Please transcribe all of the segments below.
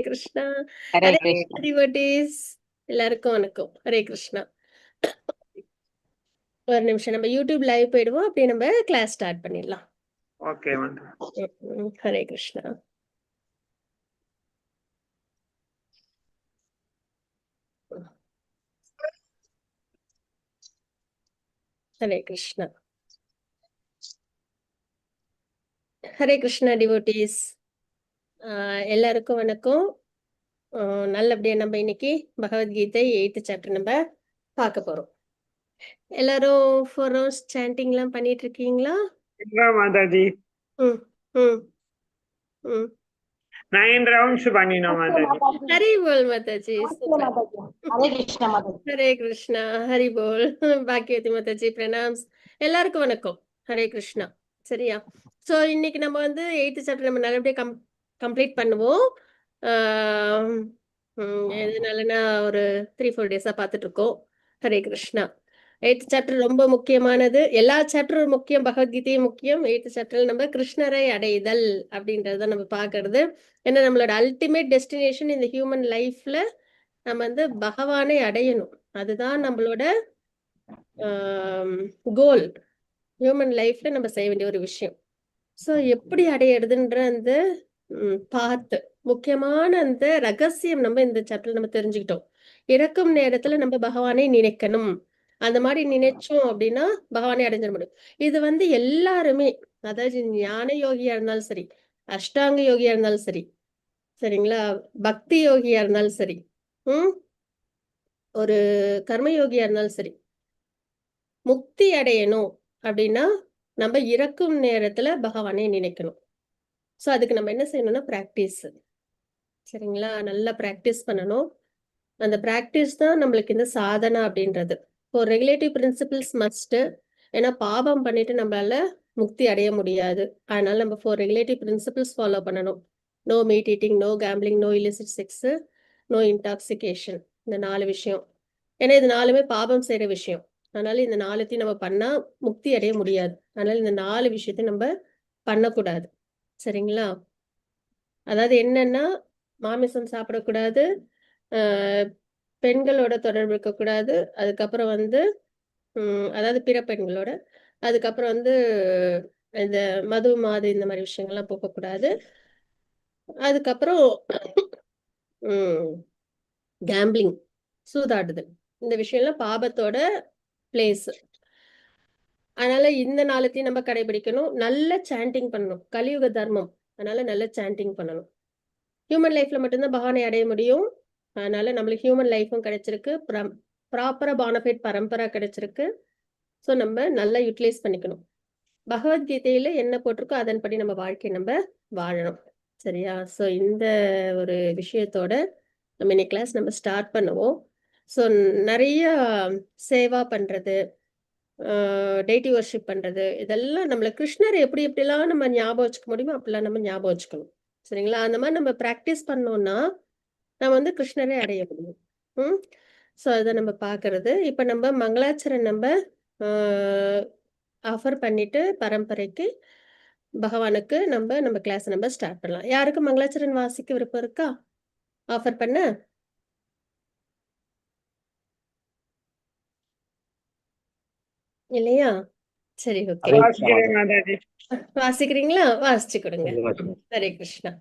Krishna. Hare Hare Krishna. Devotees எல்லாருக்கும் வணக்கம். ஹரே கிருஷ்ணா. ஒரு நிமிஷம் நம்ம யூடியூப் லைவ் போயிடுவோம், அப்படியே நம்ம கிளாஸ் ஸ்டார்ட் பண்ணிடலாம். ஓகே ஹரே கிருஷ்ணா. ஹரே கிருஷ்ணா. ஹரே கிருஷ்ணா டிவோட்டீஸ் எல்லாருக்கும் வணக்கம். நல்லபடியா நம்ம இன்னைக்கு பகவத்கீதை 8th சாப்டர் நம்ம பார்க்க போறோம். எல்லாரும் 4 hours சாண்டிங்லாம் பண்ணிட்டு இருக்கீங்களா? மாதாஜி ம் ம் ம் 9 rounds பண்ணினோம் மாதாஜி. ஹரி போல் மாதாஜி. சூப்பர். ஹரே கிருஷ்ணா மாதாஜி. ஹரே கிருஷ்ணா. ஹரி போல். பாக்கியவதி மாதாஜி பிரணாம்ஸ். எல்லாருக்கும் வணக்கம். ஹரே கிருஷ்ணா. சரியா? ஸோ இன்னைக்கு நம்ம வந்து 8th சாப்டர் நம்ம நல்லபடியாக கம்ப்ளீட் பண்ணுவோம். எதனாலனா ஒரு 3-4 டேஸாக பார்த்துட்டு இருக்கோம். ஹரே கிருஷ்ணா. 8th சாப்டர் ரொம்ப முக்கியமானது. எல்லா சாப்டரும் முக்கியம், பகவத்கீதையும் முக்கியம். 8th சாப்டர் நம்ம கிருஷ்ணரை அடைதல் அப்படின்றத நம்ம பார்க்கறது. ஏன்னா நம்மளோட அல்டிமேட் டெஸ்டினேஷன் இந்த ஹியூமன் லைஃப்ல நம்ம வந்து பகவானை அடையணும். அதுதான் நம்மளோட கோல். ஹியூமன் லைஃப்ல நம்ம செய்ய வேண்டிய ஒரு விஷயம். ஸோ எப்படி அடையிறதுன்ற அந்த பார்த்து முக்கியமான அந்த ரகசியம் நம்ம இந்த சாப்டர்ல நம்ம தெரிஞ்சுக்கிட்டோம். இறக்கும் நேரத்துல நம்ம பகவானை நினைக்கணும். அந்த மாதிரி நினைச்சோம் அப்படின்னா பகவானை அடைஞ்சிட முடியும். இது வந்து எல்லாருமே, அதாவது ஞான யோகியா இருந்தாலும் சரி, அஷ்டாங்க யோகியா இருந்தாலும் சரி, சரிங்களா, பக்தி யோகியா இருந்தாலும் சரி, ஒரு கர்மயோகியா இருந்தாலும் சரி, முக்தி அடையணும் அப்படின்னா நம்ம இறக்கும் நேரத்துல பகவானை நினைக்கணும். ஸோ அதுக்கு நம்ம என்ன செய்யணும்னா ப்ராக்டிஸ். சரிங்களா, நல்லா ப்ராக்டிஸ் பண்ணணும். அந்த ப்ராக்டிஸ் தான் நம்மளுக்கு இந்த சாதனா அப்படின்றது. இப்போ ரெகுலேட்டிவ் பிரின்சிபிள்ஸ் மஸ்ட்டு. ஏன்னா பாவம் பண்ணிட்டு நம்மளால முக்தி அடைய முடியாது. அதனால நம்ம 4 ரெகுலேட்டிவ் பிரின்சிபிள்ஸ் ஃபாலோ பண்ணணும். No meat eating, no gambling, no illicit sex, no intoxication. இந்த 4 விஷயம். ஏன்னா இது 4மே பாவம் செய்யற விஷயம். அதனால இந்த 4த்தையும் நம்ம பண்ணா முக்தி அடைய முடியாது. அதனால இந்த 4 விஷயத்தையும் நம்ம பண்ணக்கூடாது. சரிங்களா? அதாவது என்னன்னா, மாமிசம் சாப்பிடக்கூடாது, பெண்களோட தொடர்பு இருக்கக்கூடாது, அதுக்கப்புறம் வந்து அதாவது பிற பெண்களோட, அதுக்கப்புறம் வந்து இந்த மது மாது இந்த மாதிரி விஷயங்கள்லாம் போகக்கூடாது. அதுக்கப்புறம் கேம்பிளிங், சூதாடுதல், இந்த விஷயம்லாம் பாபத்தோட பிளேஸ். அதனால இந்த 4த்தையும் நம்ம கடைபிடிக்கணும். நல்ல சாண்டிங் பண்ணணும். கலியுக தர்மம். அதனால நல்ல சாண்டிங் பண்ணணும். ஹியூமன் லைஃப்ல மட்டும்தான் பகவானை அடைய முடியும். அதனால நம்மளுக்கு ஹியூமன் லைஃபும் கிடைச்சிருக்கு, ப்ராப்பரா பானஃபைட் பரம்பரா கிடைச்சிருக்கு. ஸோ நம்ம நல்லா யூட்டிலைஸ் பண்ணிக்கணும். பகவத்கீதையில என்ன போட்டிருக்கோ அதன்படி நம்ம வாழ்க்கையை நம்ம வாழணும். சரியா? ஸோ இந்த ஒரு விஷயத்தோட நம்ம இன்னைக்கு கிளாஸ் நம்ம ஸ்டார்ட் பண்ணுவோம். ஸோ நிறைய சேவா பண்றது, டெய்டி வர்ஷிப் பண்றது, இதெல்லாம் நம்மள கிருஷ்ணர் எப்படி எப்படிலாம் நம்ம ஞாபகம் வச்சுக்க முடியுமோ அப்படிலாம் நம்ம ஞாபகம் வச்சுக்கணும். சரிங்களா? அந்த மாதிரி நம்ம ப்ராக்டிஸ் பண்ணோம்னா நம்ம வந்து கிருஷ்ணரை அடைய முடியும். ஸோ அதை நம்ம பார்க்கறது. இப்போ நம்ம மங்களாச்சரம் நம்ம ஆஃபர் பண்ணிட்டு பரம்பரைக்கு பகவானுக்கு நம்ம கிளாஸ் நம்ம ஸ்டார்ட் பண்ணலாம். யாருக்கு மங்களாச்சரன் வாசிக்க விருப்பம் இருக்கா? ஆஃபர் பண்ண இல்லையா? சரி, ஓகே. வாசிக்கிறீங்களா? வாசிச்சு கொடுங்க. ஹரே கிருஷ்ணா.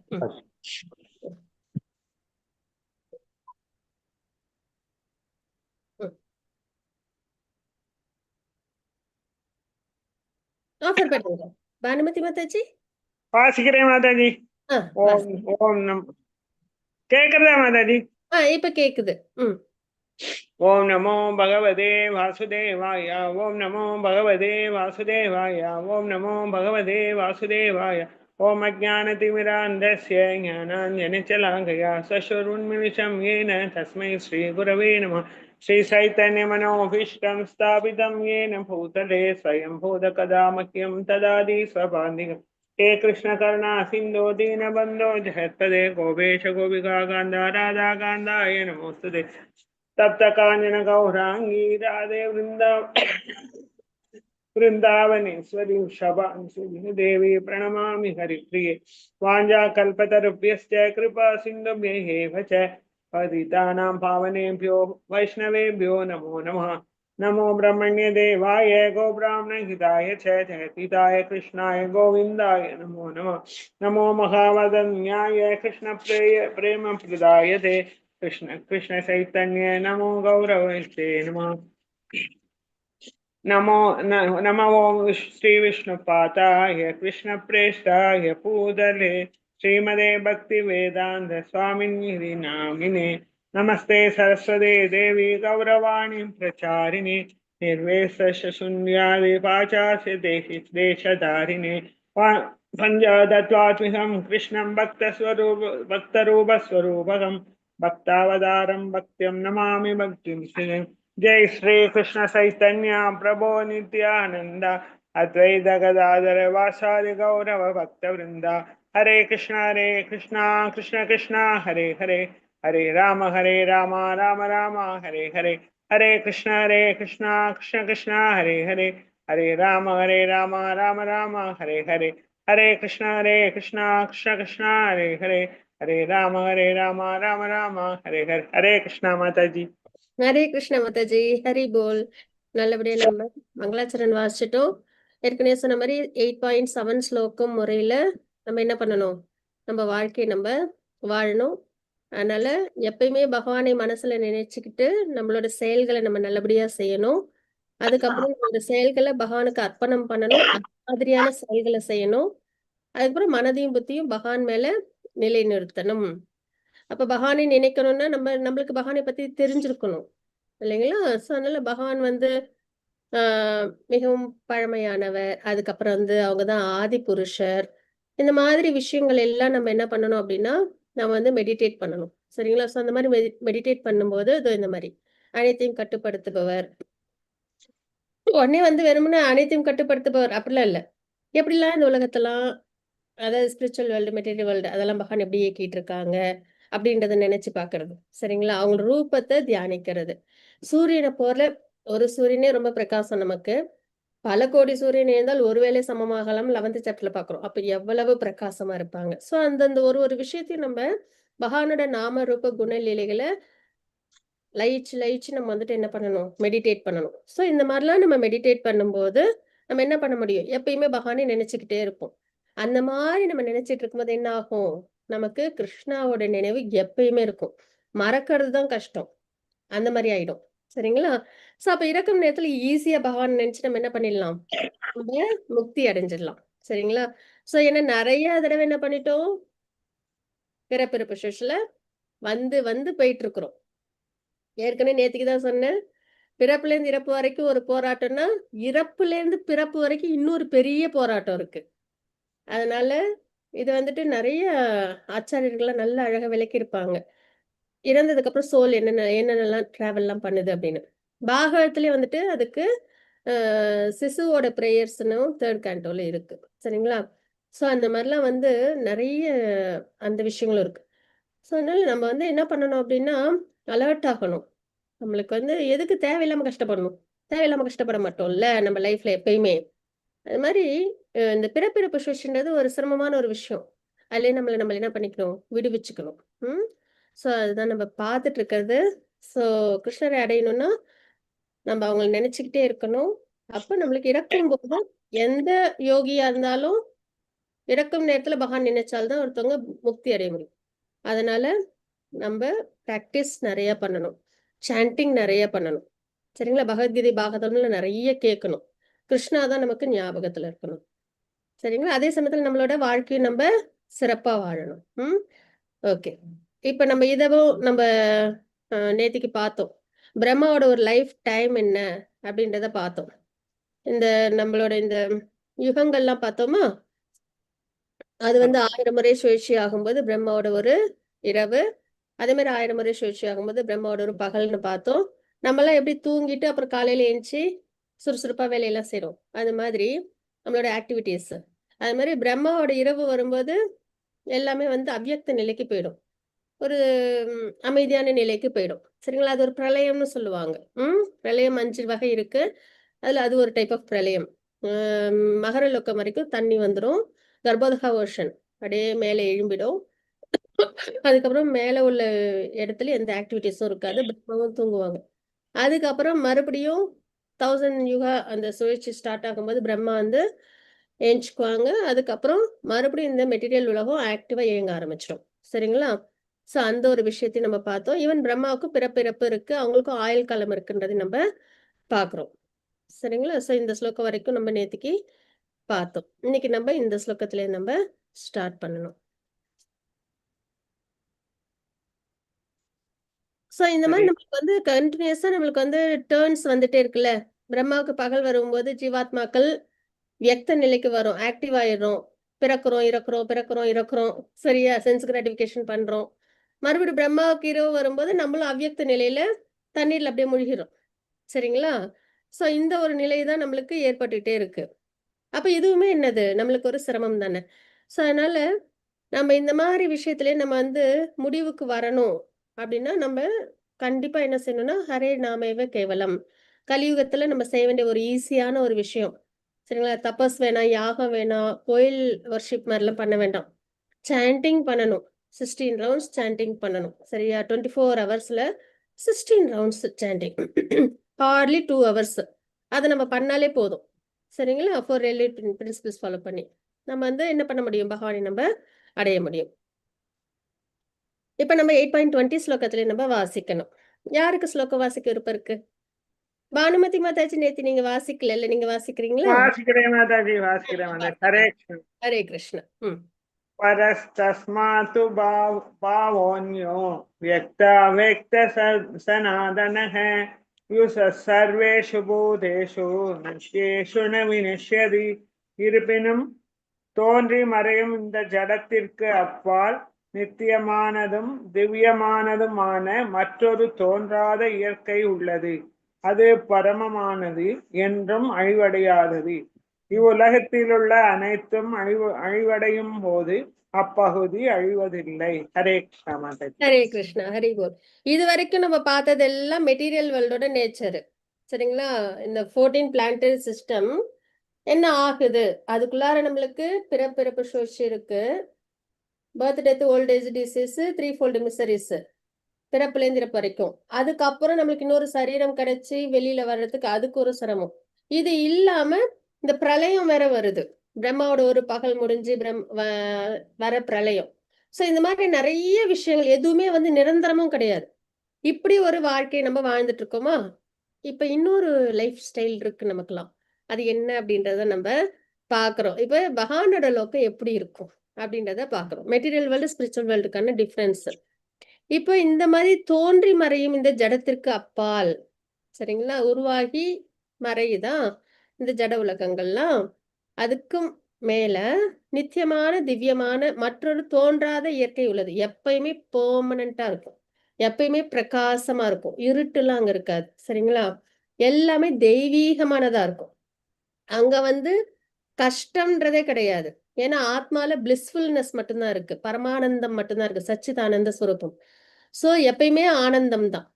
ஆஃபர் பண்ணுங்க பானுமதி மாதாஜி. வாசிக்கிறேன் மாதாஜி. ஓம் நம் கேக்குறதா மாதாஜி? இப்ப கேக்குது. ஓம் நமோ பகவதே வாசுதேவாய. ஓம் நமோ பகவதே வாசுதேவாய. ஓம் நமோ பகவதே வாசுதேவாய. ஓம் அஜ்ஞானதிமிராந்தஸ்ய ஞானாஞ்சனச்சலாகயா சசுருன்மிலிதம் येन तस्मै श्रीगुरवे नमः. श्रीचैतन्यमनोभीष्टं स्थापितं येन भूतले स्वयं भूतकदा मह्यं ददाति स्वपदान्तिकम्. हे कृष्ण करुणा सिन्धो दीनबन्धो जगत्पते गोपेश गोपिका कान्ता राधा कान्ताय नमोस्तुते. तप्त कांचन गौरांगी राधे वृंदावनेश्वरी शबांसुनि देवी प्रणमामि हरिप्रिये वाञ्छाकल्पतरुभ्यश्च कृपा सिन्धुभ्यैव च पतितानां पावनेभ्यो वैष्णवेभ्यो नमो नमः। नमो ब्रह्मण्य देवाय गोब्राह्मणहिताय च जगतिताय कृष्णाय गोविन्दाय नमो नमः। नमो महावदन्याय कृष्णप्रेय प्रेमप्रदाय ते कृष्ण कृष्ण चैतन्य नमो गौरवैते नमः। नमो श्री विष्णुपादाय कृष्ण प्रेष्ठाय पूतले श्रीमदे भक्ति वेदांत स्वामिनि नामिने नमस्ते सरस्वती देवी गौरवाणी प्रचारिणे निर्वेशून्यादि पाचास्य देशधारिणे पंजादत्वात्मिकं कृष्णं भक्तरूपस्वरूपकं भक्तावतारं भक्त्यं नमामि भक्तिं श्रीं। जय श्री कृष्ण चैतन्य प्रभो नित्यानंद अद्वैत गदाधर वासादि गौरव भक्त वृंदा हरे कृष्ण कृष्ण कृष्ण हरे हरे हरे राम राम राम हरे हरे हरे कृष्ण कृष्ण कृष्ण हरे हरे हरे राम राम राम हरे हरे हरे कृष्ण कृष्ण कृष्ण हरे हरे हरे राम राम हरे हरे हरे कृष्ण माता जी। ஹரே கிருஷ்ண மாதாஜி, ஹரி போல். நல்லபடியா நம்ம மங்களாச்சரண் வாசிச்சிட்டோம். ஏற்கனவே சொன்ன மாதிரி 8.7 ஸ்லோகம் முறையில நம்ம என்ன பண்ணணும், நம்ம வாழ்க்கையை நம்ம வாழணும். அதனால எப்பயுமே பகவானை மனசுல நினைச்சுக்கிட்டு நம்மளோட செயல்களை நம்ம நல்லபடியா செய்யணும். அதுக்கப்புறம் நம்மளோட செயல்களை பகவானுக்கு அர்ப்பணம் பண்ணணும். அது மாதிரியான செயல்களை செய்யணும். அதுக்கப்புறம் மனதையும் புத்தியும் பகவான் மேல நிலைநிறுத்தணும். அப்ப பகவானை நினைக்கணும்னா நம்மளுக்கு பகவானை பத்தி தெரிஞ்சிருக்கணும் இல்லைங்களா? ஸோ அதனால பகவான் வந்து மிகவும் பழமையானவர். அதுக்கப்புறம் வந்து அவங்க தான் ஆதி புருஷர். இந்த மாதிரி விஷயங்கள் எல்லாம் நம்ம என்ன பண்ணணும் அப்படின்னா, நம்ம வந்து மெடிடேட் பண்ணணும். சரிங்களா? ஸோ அந்த மாதிரி மெடிடேட் பண்ணும்போது இதோ இந்த மாதிரி அனைத்தையும் கட்டுப்படுத்துபவர். உடனே வந்து வெறுமனே அனைத்தையும் கட்டுப்படுத்துபவர் அப்படிலாம் இல்லை. எப்படிலாம் இந்த உலகத்தெல்லாம், அதாவது ஸ்பிரிச்சுவல் வேர்ல்டு, மெட்டீரியல் வேர்ல்டு, அதெல்லாம் பகவான் எப்படி இயக்கிட்டு இருக்காங்க அப்படின்றத நினைச்சு பாக்குறது. சரிங்களா? அவங்க ரூபத்தை தியானிக்கிறது. சூரியனை போல ஒரு சூரியனே ரொம்ப பிரகாசம் நமக்கு. பல கோடி சூரியன் இருந்தால் ஒருவேளை சமமாகலாம் 11th சாப்டர்ல பாக்குறோம். அப்ப எவ்வளவு பிரகாசமா இருப்பாங்க. சோ அந்தந்த ஒரு விஷயத்தையும் நம்ம பகவானோட நாம ரூப குண லீலைகளை லயிச்சு நம்ம வந்துட்டு என்ன பண்ணணும், மெடிடேட் பண்ணணும். சோ இந்த மாதிரிலாம் நம்ம மெடிடேட் பண்ணும்போது நம்ம என்ன பண்ண முடியும், எப்பயுமே பகவானை நினைச்சுக்கிட்டே இருப்போம். அந்த மாதிரி நம்ம நினைச்சிட்டு இருக்கும்போது என்ன ஆகும், நமக்கு கிருஷ்ணாவோட நினைவு எப்பயுமே இருக்கும். மறக்கிறது தான் கஷ்டம். அந்த மாதிரி ஆயிடும். சரிங்களா? சோ அப்ப இறக்கும் நேரத்துல ஈஸியா பகவான் நினைச்சு நம்ம என்ன பண்ணிடலாம், நம்ம முக்தி அடைஞ்சிடலாம். சரிங்களா? சோ ஏன்னா நிறைய தடவை என்ன பண்ணிட்டோம், பிறப்பிறப்பு சுழற்சியில வந்து போயிட்டு இருக்கிறோம். ஏற்கனவே நேத்துக்கு தான் சொன்னேன், பிறப்புல இருந்து இறப்பு வரைக்கும் ஒரு போராட்டம்னா, இறப்புல இருந்து பிறப்பு வரைக்கும் இன்னொரு பெரிய போராட்டம் இருக்கு. அதனால இது வந்துட்டு நிறைய ஆச்சாரியர்கள்லாம் நல்ல அழகா விளக்கியிருப்பாங்க. இறந்ததுக்கு அப்புறம் சோல் என்னென்னலாம் டிராவல்லாம் பண்ணுது அப்படின்னு. பாகவத்திலே வந்துட்டு அதுக்கு சிசுவோட பிரேயர்ஸ்னும் 3rd cantoல இருக்கு. சரிங்களா? ஸோ அந்த மாதிரிலாம் வந்து நிறைய அந்த விஷயங்களும் இருக்கு. ஸோ அதனால நம்ம வந்து என்ன பண்ணணும் அப்படின்னா, அலர்ட் ஆகணும். நம்மளுக்கு வந்து எதுக்கு தேவையில்லாம கஷ்டப்படணும்? தேவையில்லாம கஷ்டப்பட மாட்டோம்ல நம்ம லைஃப்ல எப்பயுமே. அது மாதிரி இந்த பிறப்பிறப்பு சுழற்சின்றது ஒரு சிரமமான ஒரு விஷயம். அதுலயே நம்ம என்ன பண்ணிக்கணும், விடுவிச்சுக்கணும். ஸோ அதுதான் நம்ம பார்த்துட்டு இருக்கிறது. ஸோ கிருஷ்ணரை அடையணும்னா நம்ம அவங்களை நினைச்சுக்கிட்டே இருக்கணும். அப்ப நம்மளுக்கு இறக்கும் போது எந்த யோகியா இருந்தாலும் இறக்கும் நேரத்துல பகவான் நினைச்சால்தான் ஒருத்தவங்க முக்தி அடைய முடியும். அதனால நம்ம பிராக்டிஸ் நிறைய பண்ணணும், சாண்டிங் நிறைய பண்ணணும். சரிங்களா? பகவத்கீதை பாகவதம்ல நிறைய கேட்கணும். கிருஷ்ணா தான் நமக்கு ஞாபகத்துல இருக்கணும். சரிங்களா? அதே சமயத்துல நம்மளோட வாழ்க்கையை நம்ம சிறப்பா வாழணும். ஓகே. இப்ப நம்ம இதவும் நம்ம நேத்திக்கு பார்த்தோம். பிரம்மாவோட ஒரு லைஃப் டைம் என்ன அப்படின்றத பார்த்தோம். இந்த நம்மளோட இந்த யுகங்கள்லாம் பார்த்தோமா, அது வந்து 1000 முறை சுழற்சி ஆகும்போது பிரம்மாவோட ஒரு இரவு, அதே மாதிரி 1000 முறை சுழற்சி ஆகும்போது பிரம்மாவோட ஒரு பகல்னு பார்த்தோம். நம்மளாம் எப்படி தூங்கிட்டு அப்புறம் காலையில எழுந்துச்சு சுறுசுறுப்பா வேலையெல்லாம் செய்றோம். அது மாதிரி நம்மளோட ஆக்டிவிட்டிஸ். அது மாதிரி பிரம்மாவோட இரவு வரும்போது எல்லாமே வந்து அவ்யக்த நிலைக்கு போயிடும். ஒரு அமைதியான நிலைக்கு போயிடும். சரிங்களா? அது ஒரு பிரளயம்னு சொல்லுவாங்க. பிரளயம் 5 வகை இருக்கு. அதுல அது ஒரு டைப் ஆஃப் பிரளயம். மகர லோகம் வரைக்கும் தண்ணி வந்துடும். கர்ப்போதக ஓஷன் அப்படியே மேலே எழும்பிடும். அதுக்கப்புறம் மேலே உள்ள இடத்துல எந்த ஆக்டிவிட்டிஸும் இருக்காது, பிரம்மாவும் தூங்குவாங்க. அதுக்கப்புறம் மறுபடியும் 1000 யுகா அந்த சுழற்சி ஸ்டார்ட் ஆகும்போது பிரம்மா வந்து ஏஞ்சுக்குவாங்க. அதுக்கப்புறம் மறுபடியும் இந்த மெட்டீரியல் உலகம் ஆக்டிவாக இயங்க ஆரம்பிச்சிடும். சரிங்களா? ஸோ அந்த ஒரு விஷயத்தையும் நம்ம பார்த்தோம். ஈவன் பிரம்மாவுக்கும் பிறப்பிறப்பு இருக்கு, அவங்களுக்கும் ஆயுள் காலம் இருக்குன்றதை நம்ம பார்க்குறோம். சரிங்களா? ஸோ இந்த ஸ்லோகம் வரைக்கும் நம்ம நேத்திக்கு பார்த்தோம். இன்னைக்கு நம்ம இந்த ஸ்லோகத்திலே நம்ம ஸ்டார்ட் பண்ணணும். ஸோ இந்த மாதிரி சரி. நம்மளுக்கு வந்து கண்டினியூஸா நம்மளுக்கு வந்து டேர்ன்ஸ் வந்துட்டே இருக்குல்ல. பிரம்மாவுக்கு பகல் வரும்போது ஜீவாத்மாக்கள் வியக்த நிலைக்கு வரும், ஆக்டிவ் ஆயிடுறோம். பிறக்கிறோம், இறக்குறோம், பிறக்கிறோம், இறக்குறோம். சரியா? சென்ஸ் கிராட்டிஃபிகேஷன் பண்றோம். மறுபடியும் பிரம்மாவுக்கு இரவு வரும்போது நம்மளும் அவ்வியக்த நிலையில தண்ணீர்ல அப்படியே முழுகிறோம். சரிங்களா? ஸோ இந்த ஒரு நிலை தான் நம்மளுக்கு ஏற்பட்டுக்கிட்டே இருக்கு. அப்ப இதுவுமே என்னது? நம்மளுக்கு ஒரு சிரமம் தானே. ஸோ அதனால நம்ம இந்த மாதிரி விஷயத்திலே நம்ம வந்து முடிவுக்கு வரணும் அப்படின்னா நம்ம கண்டிப்பா என்ன செய்யணும்னா ஹரே நாமேவ கேவலம். கலியுகத்துல நம்ம செய்ய வேண்டிய ஒரு ஈஸியான ஒரு விஷயம். சரிங்களா? தபஸ் வேணாம், யாகம் வேணாம், கோயில் வர்ஷிப் மாதிரிலாம் பண்ண வேண்டாம். சாண்டிங் பண்ணணும். 16 ரவுண்ட்ஸ் சாண்டிங் பண்ணணும். சரியா? 24 ஹவர்ஸ்ல 16 ரவுண்ட்ஸ் சாண்டிங். Hardly 2 hours. அதை நம்ம பண்ணாலே போதும். சரிங்களா? 4 ரிலேட்டிவ் பிரின்சிபிள்ஸ் ஃபாலோ பண்ணி நம்ம வந்து என்ன பண்ண முடியும்? பகவானை நம்ம அடைய முடியும். இப்ப நம்ம 8.20 ஸ்லோகத்துல நம்ம வாசிக்கணும். யாருக்கு ஸ்லோகம் வாசிக்க விருப்பம் இருக்கு? பானுமதி மாதாஜி நேத்து நீங்க வாசிக்கல, இல்ல நீங்க வாசிக்கிறீங்களா? வாசிக்கிறேன் மாதாஜி, வாசிக்கிறேன் மாதாஜி. ஹரே கிருஷ்ண. ஹரே கிருஷ்ண. परस्तस्मातु भावोऽन्यो व्यक्ताव्यक्त सनातनः युषः सर्वेषु भूतेषु நஷ்யேஷு ந வினஷ்யதி. இருப்பினும் தோன்றி மறையும் இந்த ஜடத்திற்கு அப்பால் நித்தியமானதும் திவ்யமானதுமான மற்றொரு தோன்றாத இயற்கை உள்ளது. அது பரமமானது, என்றும் அழிவடையாதது. இவ்வுலகத்திலுள்ள அனைத்தும் அழிவடையும் போது அப்பகுதி அழிவதில்லை. ஹரே கிருஷ்ணா மாதாஜி. ஹரே கிருஷ்ணா, ஹரி போல். இது வரைக்கும் நம்ம பார்த்ததெல்லாம் மெட்டீரியல் வேர்ல்டோட நேச்சர். சரிங்களா? இந்த 14 பிளானட்டரி சிஸ்டம் என்ன ஆகுது? அதுக்குள்ளார நம்மளுக்கு பிறப்பிறப்பு சுழற்சி இருக்கு. Birth death old age disease 3-fold miseries பிறப்புலேருந்து இறப்பு வரைக்கும். அதுக்கப்புறம் நம்மளுக்கு இன்னொரு சரீரம் கிடைச்சி வெளியில வர்றதுக்கு அதுக்கு ஒரு சிரமம். இது இல்லாம இந்த பிரளயம் வேற வருது. பிரம்மாவோட ஒரு பகல் முடிஞ்சு வர பிரளயம். ஸோ இந்த மாதிரி நிறைய விஷயங்கள் எதுவுமே வந்து நிரந்தரமும் கிடையாது. இப்படி ஒரு வாழ்க்கையை நம்ம வாழ்ந்துட்டு இருக்கோமா? இப்ப இன்னொரு லைஃப் ஸ்டைல் இருக்கு நமக்குலாம். அது என்ன அப்படின்றத நம்ம பார்க்குறோம். இப்ப பகவானோட லோகம் எப்படி இருக்கும் அப்படின்றத பார்க்குறோம். மெட்டீரியல் வேர்ல்டு ஸ்பிரிச்சுவல் வேர்ல்டுக்கான டிஃப்ரென்ஸ். இப்போ இந்த மாதிரி தோன்றி மறையும் இந்த ஜடத்திற்கு அப்பால், சரிங்களா, உருவாகி மறையுதான் இந்த ஜட உலகங்கள்லாம். அதுக்கும் மேல நித்தியமான திவ்யமான மற்றொரு தோன்றாத இயற்கை உள்ளது. எப்பயுமே பெர்மனண்டா இருக்கும், எப்பயுமே பிரகாசமா இருக்கும், இருட்டுலாம் அங்க இருக்காது. சரிங்களா? எல்லாமே தெய்வீகமானதா இருக்கும். அங்க வந்து கஷ்டம்ன்றதே கிடையாது. ஏன்னா ஆத்மால பிளிஸ்ஃபுல்னஸ் மட்டும்தான் இருக்கு, பரமானந்தம் மட்டும்தான் இருக்கு, சச்சிதானந்த ஸ்வரூபம். ஸோ எப்பயுமே ஆனந்தம் தான்.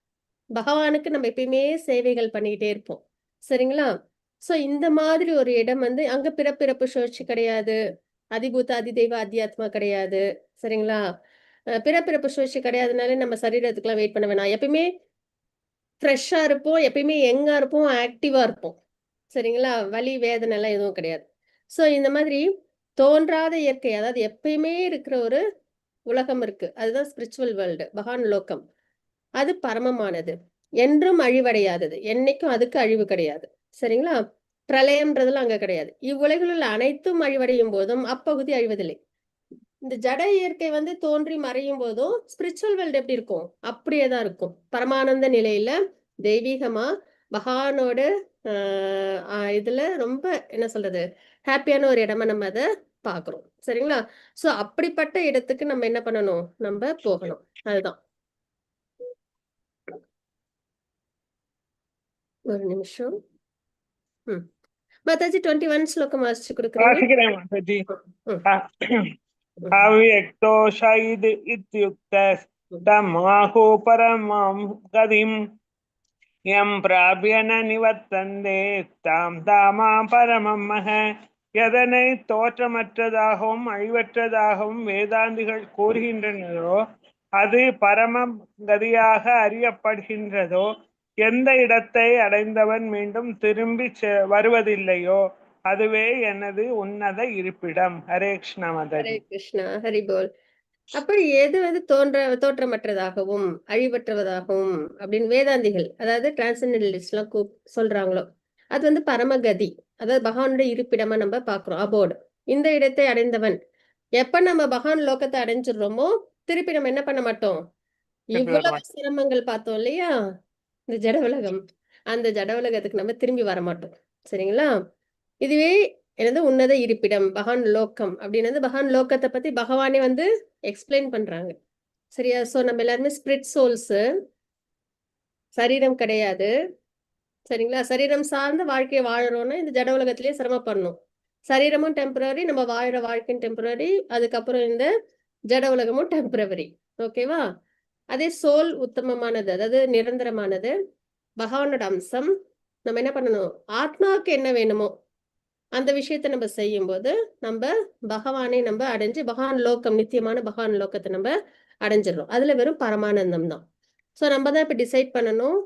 பகவானுக்கு நம்ம எப்பயுமே சேவைகள் பண்ணிக்கிட்டே இருப்போம். சரிங்களா? ஸோ இந்த மாதிரி ஒரு இடம் வந்து அங்க பிறப்பிறப்பு சுழற்சி கிடையாது, அதிபூத அதிதெய்வ அத்தியாத்மா கிடையாது. சரிங்களா? பிறப்பிறப்பு சுழற்சி கிடையாதுனாலே நம்ம சரீரத்துக்குலாம் வெயிட் பண்ண வேணாம். எப்பயுமே ஃப்ரெஷ்ஷா இருப்போம், எப்பயுமே யங்கா இருப்போம், ஆக்டிவா இருப்போம். சரிங்களா? வலி வேதனை எல்லாம் எதுவும் கிடையாது. ஸோ இந்த மாதிரி தோன்றாத இயற்கை, அதாவது எப்பயுமே இருக்கிற ஒரு உலகம் இருக்கு. அதுதான் ஸ்பிரிச்சுவல் வேர்ல்டு, பகவான் லோகம். அது பரமமானது, என்றும் அழிவடையாதது. என்னைக்கும் அதுக்கு அழிவு கிடையாது. சரிங்களா? பிரளயம்ன்றதுலாம் அங்க கிடையாது. இவ்வுலகில் உள்ள அனைத்தும் அழிவடையும் போதும் அப்பகுதி அழிவதில்லை. இந்த ஜட இயற்கை வந்து தோன்றி மறையும் போதும் ஸ்பிரிச்சுவல் வேர்ல்டு எப்படி இருக்கும்? அப்படியே தான் இருக்கும். பரமானந்த நிலையில தெய்வீகமா பகவானோட இதுல ரொம்ப என்ன சொல்றது, ஹாப்பியான ஒரு இடமா நம்ம அதை பாக்குறோம். சரிங்களா? சோ அப்படிப்பட்ட இடத்துக்கு நம்ம என்ன பண்ணணும்? நம்ம போகணும். அதுதான். ஒரு நிமிஷம். மாதாஜி 21 ஸ்லோகம் வாசிச்சு கொடுக்குறீங்க? வாசிக்கிறேன் மாதாஜி. அவ்யக்தோஷ இத்யுக்த தமாஹோ பரமம் கதிம் எம் பிராபியன நிவர்த்தந்தே தாம் தாமா பரமம் மக. எதனை தோற்றமற்றதாகவும் அழிவற்றதாகவும் வேதாந்திகள் கூறுகின்றனரோ அது பரம கதியாக அறியப்படுகின்றதோ, எந்த இடத்தை அடைந்தவன் மீண்டும் திரும்பி வருவதில்லையோ அதுவே எனது உன்னத இருப்பிடம். ஹரே கிருஷ்ண ஹரே மாதாஜி. கிருஷ்ணா, ஹரி போல். அப்படி எது வந்து தோற்றமற்றதாகவும் அழிவற்றதாகவும் அப்படின்னு வேதாந்திகள், அதாவது டிரான்சென்டென்டலிஸ்ட் எல்லாம் சொல்றாங்களோ அது வந்து பரமகதி, அதாவது பகவானுடைய இருப்பிடமா நம்ம பாக்குறோம். அபோர்டு, இந்த இடத்தை அடைந்தவன். எப்ப நம்ம பகவான் லோகத்தை அடைஞ்சிடுறோமோ திருப்பி நம்ம என்ன பண்ண மாட்டோம். இவ்வளவு சிரமங்கள் பார்த்தோம் இல்லையா, இந்த ஜட உலகம், அந்த ஜட உலகத்துக்கு நம்ம திரும்பி வர மாட்டோம். சரிங்களா? இதுவே எனது உன்னத இருப்பிடம், பகவான் லோகம் அப்படின்னது. பகவான் லோகத்தை பத்தி பகவானே வந்து எக்ஸ்பிளைன் பண்றாங்க. சரியா? சோ நம்ம எல்லாருமே ஸ்பிரிட் சோல்ஸ், சரீரம் கிடையாது. சரிங்களா? சரீரம் சார்ந்த வாழ்க்கையை வாழறோம்னா இந்த ஜட உலகத்திலேயே சிரமப்படணும். சரீரமும் டெம்பரரி, நம்ம வாழற வாழ்க்கையும் டெம்பரரி, அதுக்கப்புறம் இந்த ஜட உலகமும் டெம்பரரி. ஓகேவா? அதே சோல் உத்தமமானது, அதாவது நிரந்தரமானது, பகவானோட அம்சம். நம்ம என்ன பண்ணணும், ஆத்மாவுக்கு என்ன வேணுமோ அந்த விஷயத்த நம்ம செய்யும்போது நம்ம பகவானை நம்ம அடைஞ்சு பகவான் லோகம், நித்தியமான பகவான் லோகத்தை நம்ம அடைஞ்சிடறோம். அதுல வெறும் பரமானந்தம் தான். ஸோ நம்ம தான் இப்ப டிசைட் பண்ணணும்.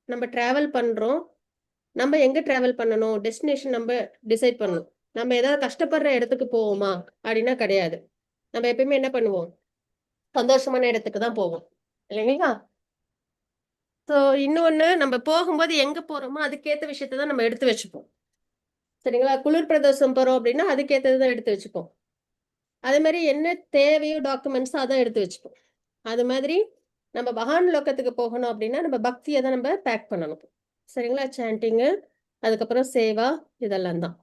நம்ம டிராவல் பண்றோம், நம்ம எங்க டிராவல் பண்ணணும், டெஸ்டினேஷன் நம்ம டிசைட் பண்ணணும். நம்ம ஏதாவது கஷ்டப்படுற இடத்துக்கு போவோமா அப்படின்னா கிடையாது. நம்ம எப்பயுமே என்ன பண்ணுவோம், சந்தோஷமான இடத்துக்கு தான் போவோம் இல்லைங்களா? ஸோ இன்னொன்னு, நம்ம போகும்போது எங்க போறோமோ அதுக்கேற்ற விஷயத்த தான் நம்ம எடுத்து வச்சுப்போம். சரிங்களா? குளிர் பிரதேசம் போறோம் அப்படின்னா அதுக்கேற்றது தான் எடுத்து வச்சுப்போம். அதே மாதிரி என்ன தேவையோ டாக்குமெண்ட்ஸோ அதான் எடுத்து வச்சுப்போம். அது மாதிரி நம்ம பகவான் லோகத்துக்கு போகணும் அப்படின்னா நம்ம பக்தியை தான் நம்ம பேக் பண்ணணும். சரிங்களா? சாண்டிங்கு, அதுக்கப்புறம் சேவா, இதெல்லாம் தான்.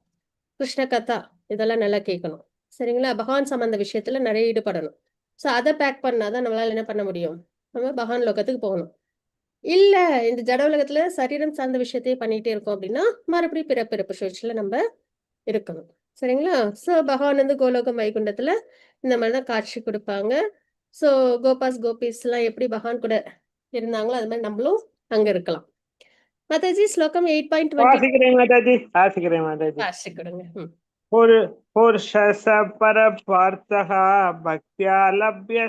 கிருஷ்ண கதா, இதெல்லாம் நல்லா கேட்கணும். சரிங்களா? பகவான் சம்பந்த விஷயத்துல நிறைய ஈடுபடணும். ஸோ அதை பேக் பண்ணாதான் நம்மளால என்ன பண்ண முடியும், நம்ம பகவான் லோகத்துக்கு போகணும். இல்ல இந்த ஜட உலகத்துல சரீரம் சார்ந்த விஷயத்தையே பண்ணிட்டே இருக்கோம் அப்படின்னா மறுபடியும் பிறப்பிறப்பு சுழற்சியில நம்ம இருக்கணும். சரிங்களா? சோ பகவான் வந்து கோலோகம் வைகுண்டத்துல இந்த மாதிரிதான் காட்சி கொடுப்பாங்க. சோ கோபாஸ் கோபிஸ் எல்லாம் எப்படி பகவான் கூட இருந்தாங்களோ அது மாதிரி நம்மளும் அங்க இருக்கலாம். மாதாஜி ஸ்லோகம் 8.20 வாசிக்கிறேன் மாதாஜி, வாசிக்கிறேன் மாதாஜி. காட்சி கொடுங்க. புருஷ பரபார்த்தः பக்தியா லப்ய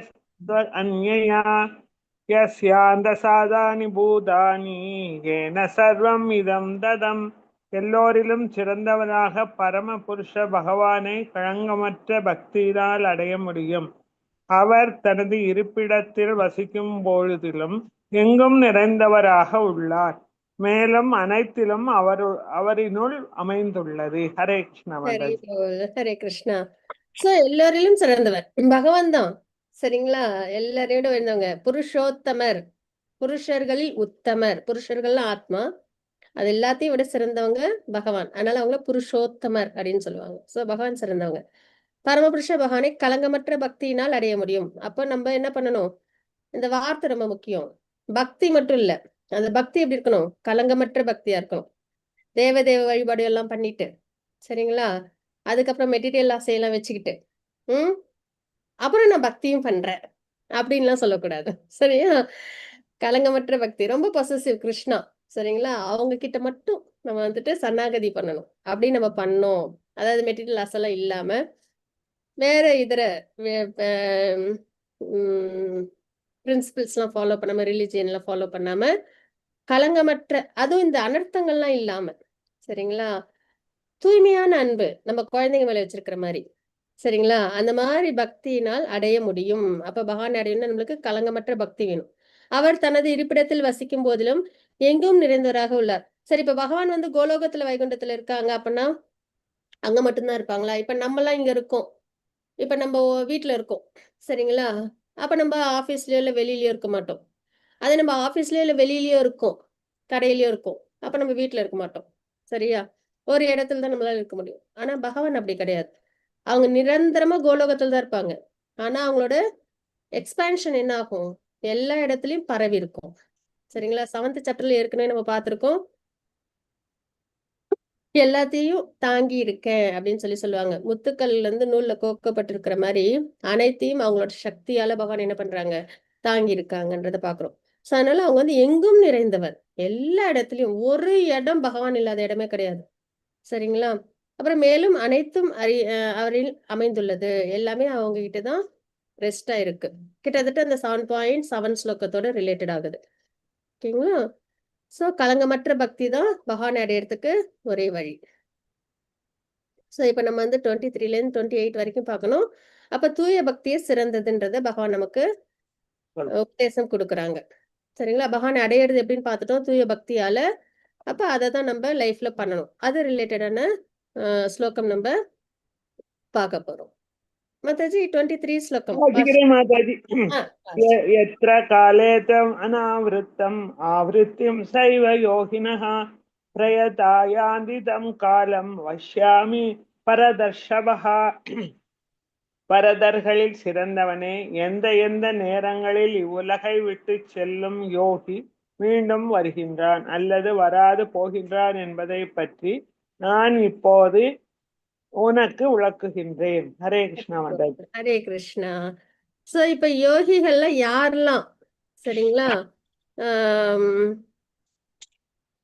அன்யயா யஸ்யாந்தசாதானி பூதானி ஏன சர்வம் இதம் ததம். எல்லோரிலும் சிறந்தவனாக பரம புருஷ பகவானை களங்கமற்ற பக்தியினால் அடைய முடியும். அவர் தனது இருப்பிடத்தில் வசிக்கும் பொழுதிலும் எங்கும் நிறைந்தவராக உள்ளார். மேலும் அனைத்திலும் அவரினுள் அமைந்துள்ளது. ஹரே கிருஷ்ணா ஹரே மாதாஜி. போல், ஹரே கிருஷ்ணா. சோ எல்லோரிலும் சிறந்தவர் பகவான் தான். சரிங்களா? எல்லாரையோட இருந்தவங்க புருஷோத்தமர், புருஷர்களில் உத்தமர். புருஷர்கள் ஆத்மா, அது எல்லாத்தையும் விட சிறந்தவங்க பகவான். அதனால அவங்கள புருஷோத்தமர் அப்படின்னு சொல்லுவாங்க. சோ பகவான் சிறந்தவங்க. பரமபுருஷ பகவானை கலங்கமற்ற பக்தியினால் அடைய முடியும். அப்ப நம்ம என்ன பண்ணணும், இந்த வார்த்தை ரொம்ப முக்கியம். பக்தி மட்டும் இல்ல, அந்த பக்தி எப்படி இருக்கணும், கலங்கமற்ற பக்தியா இருக்கணும். தேவ வழிபாடு எல்லாம் பண்ணிட்டு, சரிங்களா, அதுக்கப்புறம் மெட்டீரியல் ஆசையெல்லாம் வச்சுக்கிட்டு அப்புறம் நான் பக்தியும் பண்றேன் அப்படின்லாம் சொல்லக்கூடாது. சரியா? கலங்கமற்ற பக்தி, ரொம்ப பொசசிவ் கிருஷ்ணா. சரிங்களா? அவங்க கிட்ட மட்டும் நம்ம வந்துட்டு சரணாகதி பண்ணணும். அப்படி நம்ம பண்ணோம், அதாவது மெட்டீரியல் ஆசைலாம் இல்லாம வேற இதர பிரின்சிபிள்ஸ்லாம் ஃபாலோ பண்ணாம, ரிலிஜியன்லாம் ஃபாலோ பண்ணாம, கலங்கமற்ற, அதுவும் இந்த அனர்த்தங்கள்லாம் இல்லாம, சரிங்களா, தூய்மையான அன்பு நம்ம குழந்தைங்க மேல வச்சிருக்கிற மாதிரி, சரிங்களா, அந்த மாதிரி பக்தியினால் அடைய முடியும். அப்ப பகவான் அடையணும்னா நம்மளுக்கு கலங்கமற்ற பக்தி வேணும். அவர் தனது இருப்பிடத்தில் வசிக்கும் போதிலும் எங்கும் நிறைந்தவராக உள்ளார். சரி, இப்ப பகவான் வந்து கோலோகத்துல வைகுண்டத்துல இருக்காங்க அப்படின்னா அங்க மட்டும்தான் இருப்பாங்களா? இப்ப நம்ம எல்லாம் இங்க இருக்கோம், இப்ப நம்ம வீட்டுல இருக்கோம், சரிங்களா, அப்ப நம்ம ஆபீஸ்லயோ இல்ல வெளியிலயோ இருக்க மாட்டோம். அது நம்ம ஆபீஸ்லயோ இல்ல வெளியிலயோ இருக்கோம், கடையிலயோ இருக்கும், அப்ப நம்ம வீட்டுல இருக்க மாட்டோம். சரியா? ஒரு இடத்துல தான் நம்மளால இருக்க முடியும். ஆனா பகவான் அப்படி கிடையாது. அவங்க நிரந்தரமா கோலோகத்துல தான் இருப்பாங்க. ஆனா அவங்களோட எக்ஸ்பான்ஷன் என்ன ஆகும், எல்லா இடத்துலயும் பரவி இருக்கும். சரிங்களா? 7th சாப்டர்ல ஏற்கனவே நம்ம பார்த்திருக்கோம், எல்லாத்தையும் தாங்கி இருக்கேன் அப்படின்னு சொல்லுவாங்க. முத்துக்கள்ல இருந்து நூல்ல கோக்கப்பட்டிருக்கிற மாதிரி அனைத்தையும் அவங்களோட சக்தியால பகவான் என்ன பண்றாங்க, தாங்கி இருக்காங்கன்றத பாக்குறோம். ஸோ அதனால அவங்க வந்து எங்கும் நிறைந்தவர், எல்லா இடத்துலயும் ஒரு இடம் பகவான் இல்லாத இடமே கிடையாது. சரிங்களா? அப்புறம் மேலும் அனைத்தும் அவரில் அமைந்துள்ளது, எல்லாமே அவங்க கிட்ட தான் ரெஸ்டா இருக்கு. கிட்டத்தட்ட அந்த 7.7 ஸ்லோகத்தோட ரிலேட்டட் ஆகுது. ஓகேங்களா? ஸோ களங்கமற்ற பக்தி தான் பகவானை அடையறதுக்கு ஒரே வழி. ஸோ இப்போ நம்ம வந்து 23லேருந்து 28 வரைக்கும் பார்க்கணும். அப்ப தூய பக்தியே சிறந்ததுன்றத பகவான் நமக்கு உபதேசம் கொடுக்குறாங்க. சரிங்களா? பகவானை அடையிறது எப்படின்னு பார்த்துட்டோம், தூய பக்தியால. அப்ப அதை தான் நம்ம லைஃப்ல பண்ணணும். அது ரிலேட்டடான ஸ்லோகம் நம்ம பார்க்க போறோம். மாதாஜி 23 ஸ்லோகம் अधिकरे माताजी यत्र काले तम अनावृत्तम आवृत्तिम सैव योगिनः प्रयता यान्ति तं कालं वश्यामि परदर्शवः. பரதர்களில் சிறந்தவனே, எந்த எந்த நேரங்களில் இவ்வுலகை விட்டு செல்லும் யோகி மீண்டும் வருகின்றான் அல்லது வராது போகின்றான் என்பதை பற்றி நான் இப்போது உனக்கு விளக்குகின்றேன். ஹரே கிருஷ்ணா மாதாஜி. ஹரே கிருஷ்ணா. ஸோ இப்ப யோகிகள்ல யாரெல்லாம், சரிங்களா,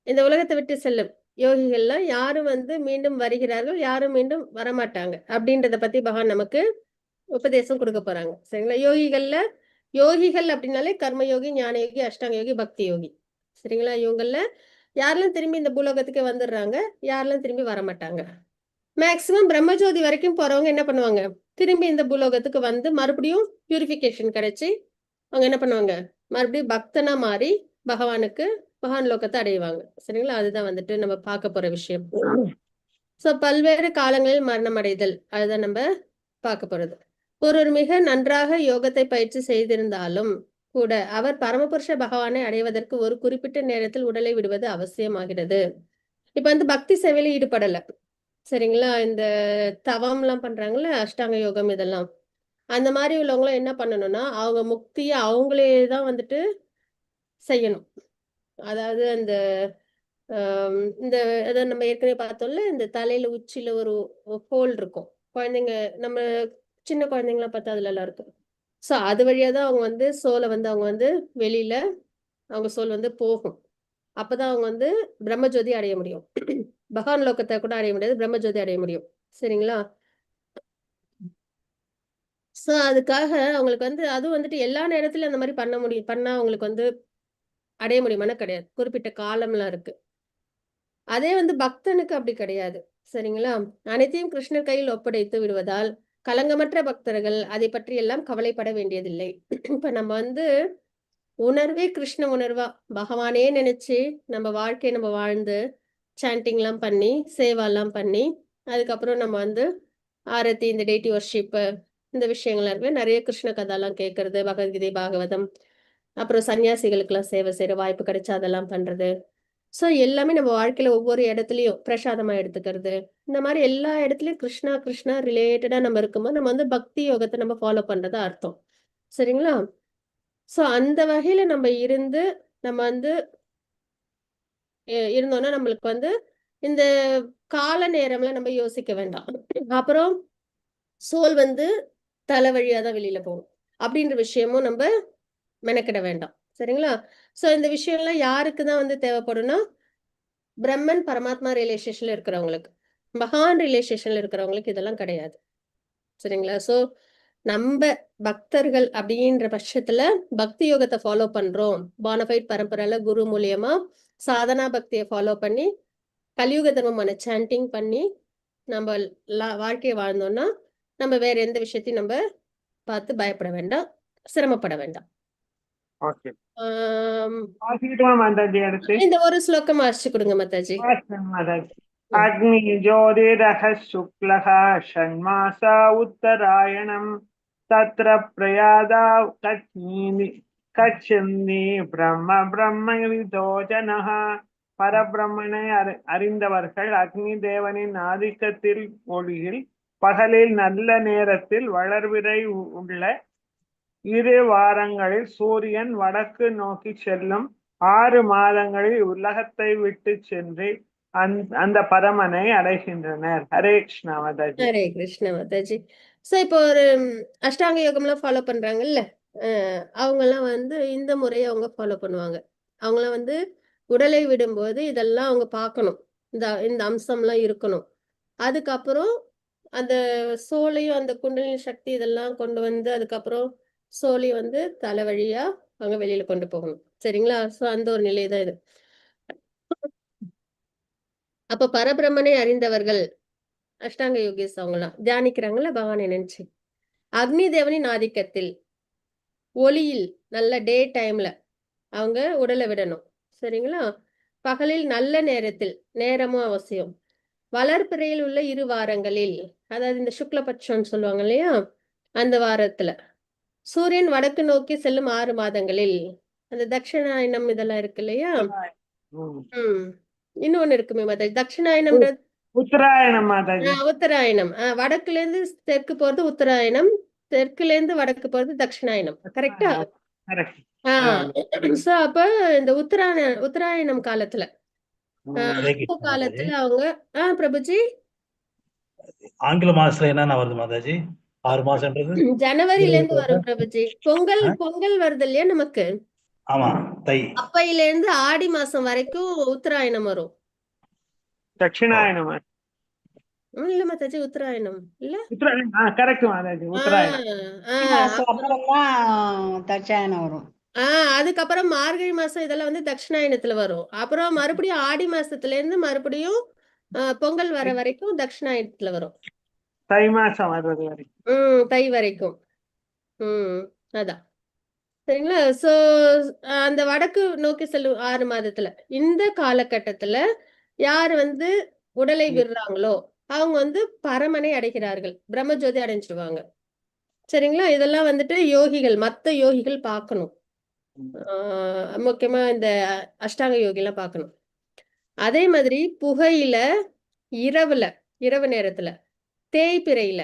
இந்த உலகத்தை விட்டு செல்லும் யோகிகள்ல யாரும் வந்து மீண்டும் வருகிறார்கள், யாரும் மீண்டும் வரமாட்டாங்க அப்படின்றத பத்தி பகவான் நமக்கு உபதேசம் கொடுக்க போறாங்க. சரிங்களா? யோகிகள் அப்படின்னாலே கர்மயோகி, ஞான யோகி, அஷ்டாங்க யோகி, பக்தி யோகி. சரிங்களா? இவங்கள யாரெல்லாம் திரும்பி இந்த பூலோகத்துக்கு வந்துடுறாங்க, யாரெல்லாம் திரும்பி வரமாட்டாங்க. மேக்சிமம் பிரம்மஜோதி வரைக்கும் போறவங்க என்ன பண்ணுவாங்க, திரும்பி இந்த பூலோகத்துக்கு வந்து மறுபடியும் பியூரிஃபிகேஷன் கிடைச்சி அவங்க என்ன பண்ணுவாங்க, மறுபடியும் பக்தனா மாறி பகவான் லோகத்தை அடைவாங்க. சரிங்களா? அதுதான் வந்துட்டு நம்ம பார்க்க போற விஷயம். ஸோ பல்வேறு காலங்களில் மரணம் அடைதல், அதுதான் நம்ம பார்க்க போறது. ஒருவர் மிக நன்றாக யோகத்தை பயிற்சி செய்திருந்தாலும் கூட அவர் பரமபுருஷ பகவானை அடைவதற்கு ஒரு குறிப்பிட்ட நேரத்தில் உடலை விடுவது அவசியமாகிறது. இப்ப வந்து பக்தி சேவையில ஈடுபடல, சரிங்களா, இந்த தவம்லாம் பண்றாங்கல்ல, அஷ்டாங்க யோகம் இதெல்லாம், அந்த மாதிரி உள்ளவங்களும் என்ன பண்ணணும்னா அவங்க முக்தியை அவங்களே தான் வந்துட்டு செய்யணும். அதாவது அந்த இந்த அதை நம்ம ஏற்கனவே பார்த்தோம்ல, இந்த தலையில உச்சியில ஒரு ஹோல் இருக்கும், குழந்தைங்க, நம்ம சின்ன குழந்தைங்களாம் பார்த்தா அதுல எல்லாம் இருக்கும். ஸோ அது வழியா தான் அவங்க வந்து சோலை வந்து அவங்க வந்து வெளியில அவங்க சோல் வந்து போகும். அப்பதான் அவங்க வந்து பிரம்மஜோதி அடைய முடியும். பகவான் லோகத்தை கூட அடைய முடியாது, பிரம்மஜோதி அடைய முடியும். சரிங்களா? ஸோ அதுக்காக அவங்களுக்கு வந்து அதுவும் வந்துட்டு எல்லா நேரத்திலும் அந்த மாதிரி பண்ணா அவங்களுக்கு வந்து அடைய முடியுமானா கிடையாது, குறிப்பிட்ட காலம்லாம் இருக்கு. அதே வந்து பக்தனுக்கு அப்படி கிடையாது. சரிங்களா? அனைத்தையும் கிருஷ்ணர் கையில் ஒப்படைத்து விடுவதால் கலங்கமற்ற பக்தர்கள் அதை பற்றி எல்லாம் கவலைப்பட வேண்டியதில்லை. இப்ப நம்ம வந்து உணர்வே கிருஷ்ண உணர்வா பகவானே நினைச்சு நம்ம வாழ்க்கையை நம்ம வாழ்ந்து சாண்டிங்லாம் பண்ணி சேவாலாம் பண்ணி அதுக்கப்புறம் நம்ம வந்து ஆரத்தி, இந்த டெய்டி வர்ஷிப், இந்த விஷயங்கள்லாம் இருக்கு. நிறைய கிருஷ்ண கதாலாம் கேட்கறது, பகவத்கீதை, பாகவதம், அப்புறம் சன்னியாசிகளுக்கெல்லாம் சேவை செய்யற வாய்ப்பு கிடைச்சா அதெல்லாம் பண்றது. ஸோ எல்லாமே நம்ம வாழ்க்கையில ஒவ்வொரு இடத்துலயும் பிரசாதமா எடுத்துக்கிறது, இந்த மாதிரி எல்லா இடத்துலயும் கிருஷ்ணா ரிலேட்டடா நம்ம இருக்கும்போது நம்ம வந்து பக்தி யோகத்தை நம்ம ஃபாலோ பண்றதா அர்த்தம். சரிங்களா? ஸோ அந்த வகையில நம்ம இருந்து நம்ம வந்து இருந்தோம்னா நம்மளுக்கு வந்து இந்த கால நேரம்ல நம்ம யோசிக்க வேண்டாம். அப்புறம் சோல் வந்து தலை வழியா தான் வெளியில போகும் அப்படின்ற விஷயமும் நம்ம மெனக்கிட வேண்டாம். சரிங்களா? ஸோ இந்த விஷயம்லாம் யாருக்கு தான் வந்து தேவைப்படும்னா பிரம்மன் பரமாத்மா ரிலேஷன்ல இருக்கிறவங்களுக்கு, மகான் ரிலேஷன்ல இருக்கிறவங்களுக்கு இதெல்லாம் கிடையாது. சரிங்களா? ஸோ நம்ம பக்தர்கள் அப்படின்ற பட்சத்துல பக்தி யோகத்தை ஃபாலோ பண்றோம், பானஃபைட் பரம்பரையில குரு மூலியமா சாதனா பக்தியை ஃபாலோ பண்ணி கலியுக தர்மமான சாண்டிங் பண்ணி நம்ம வாழ்க்கையை வாழ்ந்தோம்னா நம்ம வேற எந்த விஷயத்தையும் நம்ம பார்த்து பயப்பட வேண்டாம், சிரமப்பட வேண்டாம். ஓகே, மாதாஜி அடுத்து இந்த ஒரு ஸ்லோகம் வாசிச்சு கொடுங்க மாதாஜி. மாதாஜி. அக்னி ஜோதிரஹ சுக்லஹ ஷண்மாசா உத்தராயணம் தத்ர பிரயாதா கச்சந்தி பிரம்மவிதோ ஜனஹ. பரபிரம்மனை அறிந்தவர்கள் அக்னி தேவனின் ஆதிக்கத்தில் ஒளியில் பகலில் நல்ல நேரத்தில் வளர்விரை உள்ள 2 வாரங்களில் சூரியன் வடக்கு நோக்கி செல்லும் 6 மாதங்களில் உலகத்தை விட்டு சென்று அந்த பரமனை அடைகின்றனர். ஹரே கிருஷ்ணா மாதாஜி. ஹரே கிருஷ்ண மாதாஜி. ஸோ இப்போ ஒரு அஷ்டாங்க யோகம்லாம் ஃபாலோ பண்றாங்கல்ல, அவங்கெல்லாம் வந்து இந்த முறையை அவங்க ஃபாலோ பண்ணுவாங்க. அவங்களாம் வந்து உடலை விடும்போது இதெல்லாம் அவங்க பார்க்கணும். இந்த அம்சம்லாம் இருக்கணும். அதுக்கப்புறம் அந்த சோலையும் அந்த குண்டலினி சக்தி இதெல்லாம் கொண்டு வந்து அதுக்கப்புறம் சோழி வந்து தலை வழியா அவங்க வெளியில கொண்டு போகணும். சரிங்களா? ஸோ அந்த ஒரு நிலை தான் இது. அப்ப பரபிரம்மனை அறிந்தவர்கள் அஷ்டாங்க யோகிஸ் அவங்கலாம் தியானிக்கிறாங்கல்ல பகவானை நினைச்சு. அக்னி தேவனின் ஆதிக்கத்தில் ஒளியில் நல்ல டே டைம்ல அவங்க உடலை விடணும். சரிங்களா? பகலில் நல்ல நேரத்தில், நேரமும் அவசியம். வளர்பிறையில் உள்ள 2 வாரங்களில், அதாவது இந்த சுக்லபட்சம்னு சொல்லுவாங்க இல்லையா, அந்த வாரத்துல சூரியன் வடக்கு நோக்கி செல்லும் 6 மாதங்களில், அந்த தட்சிணாயனம் இதெல்லாம் இருக்கு இல்லையா. இன்னொன்னு இருக்குமே மாதாஜி, தட்சிணாயனம்ன்றது உத்தராயணம் மாதாஜி. உத்தராயணம். வடக்குல இருந்து தெற்கு போறது உத்தராயணம், தெற்குல இருந்து வடக்கு போறது தட்சிணாயனம். கரெக்டா? சோ அப்ப இந்த உத்தராயணம் காலத்துல அந்த காலத்துல அவங்க பிரபுஜி ஆங்கில மாசத்துல என்னென்ன வருது மாதாஜி? 6 மாசம்ன்றது ஜனவரில இருந்து வரும் பிரபுஜி. பொங்கல் வருது இல்லையா நமக்கு. ஆமா, தை. அப்பையில இருந்து ஆடி மாசம் வரைக்கும் உத்தராயணம் வரும். தட்சிணாயனம் இல்ல மாதாஜி, உத்தராயணம் இல்ல. கரெக்ட் மாதாஜி, உத்தராயணம். அப்புறம் தட்சாயனம் வரும். அதுக்கப்புறம் மார்கழி மாசம் இதெல்லாம் வந்து தட்சிணாயனத்துல வரும். அப்புறம் மறுபடியும் ஆடி மாசத்துல இருந்து மறுபடியும் பொங்கல் வர வரைக்கும் தட்சிணாயனத்துல வரும். தை மாசம் வர்றது வரைக்கும். தை வரைக்கும். அதான் சரிங்களா. சோ அந்த வடக்கு நோக்கி செல்லும் 6 மாதத்துல இந்த காலகட்டத்துல யார் வந்து உடலை விடுறாங்களோ அவங்க வந்து பரமனை அடைகிறார்கள், பிரம்மஜோதி அடைஞ்சிருவாங்க. சரிங்களா? இதெல்லாம் வந்துட்டு யோகிகள், மத்த யோகிகள் பார்க்கணும். முக்கியமா இந்த அஷ்டாங்க யோகிலாம் பார்க்கணும். அதே மாதிரி புகையில இரவு நேரத்துல தேய்பிறையில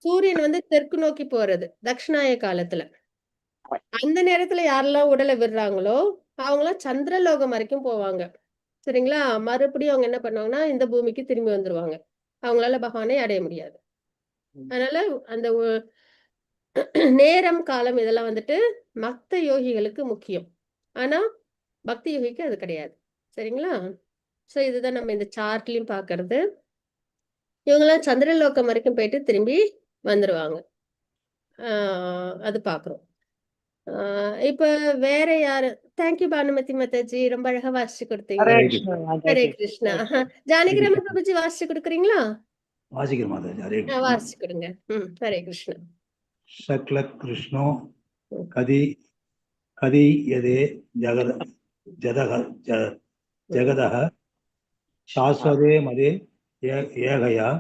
சூரியன் வந்து தெற்கு நோக்கி போறது தட்சிணாய காலத்துல, அந்த நேரத்துல யாரெல்லாம் உடலை விடுறாங்களோ அவங்களாம் சந்திரலோகம் வரைக்கும் போவாங்க. சரிங்களா? மறுபடியும் அவங்க என்ன பண்ணுவாங்கன்னா இந்த பூமிக்கு திரும்பி வந்துருவாங்க. அவங்களால பகவானை அடைய முடியாது. அதனால அந்த நேரம் காலம் இதெல்லாம் வந்துட்டு மத்த யோகிகளுக்கு முக்கியம். ஆனா பக்தி யோகிக்கு அது கிடையாது. சரிங்களா? சோ இதுதான் நம்ம இந்த சார்ட்லயும் பாக்குறது. இவங்கெல்லாம் சந்திரலோகம் வரைக்கும் போயிட்டு திரும்பி வந்துருவாங்க. அது பாக்குறோம். இப்ப வேற யாரு? தேங்க்யூ பானுமதி மாதாஜி, ரொம்ப அழகா வாசிச்சு கொடுத்தீங்க. ஹரே கிருஷ்ணா. ஜானகிராம பிரபுஜி வாசிச்சு கொடுக்குறீங்களா? வாசிக்கிறேன் மாதாஜி. ஹரே கிருஷ்ணா. வாசிச்சு கொடுங்க. ஹரே கிருஷ்ணா. சக்ல கிருஷ்ணோ கதி யதே ஜகதः சாஸ்வதே மதே ஏகயா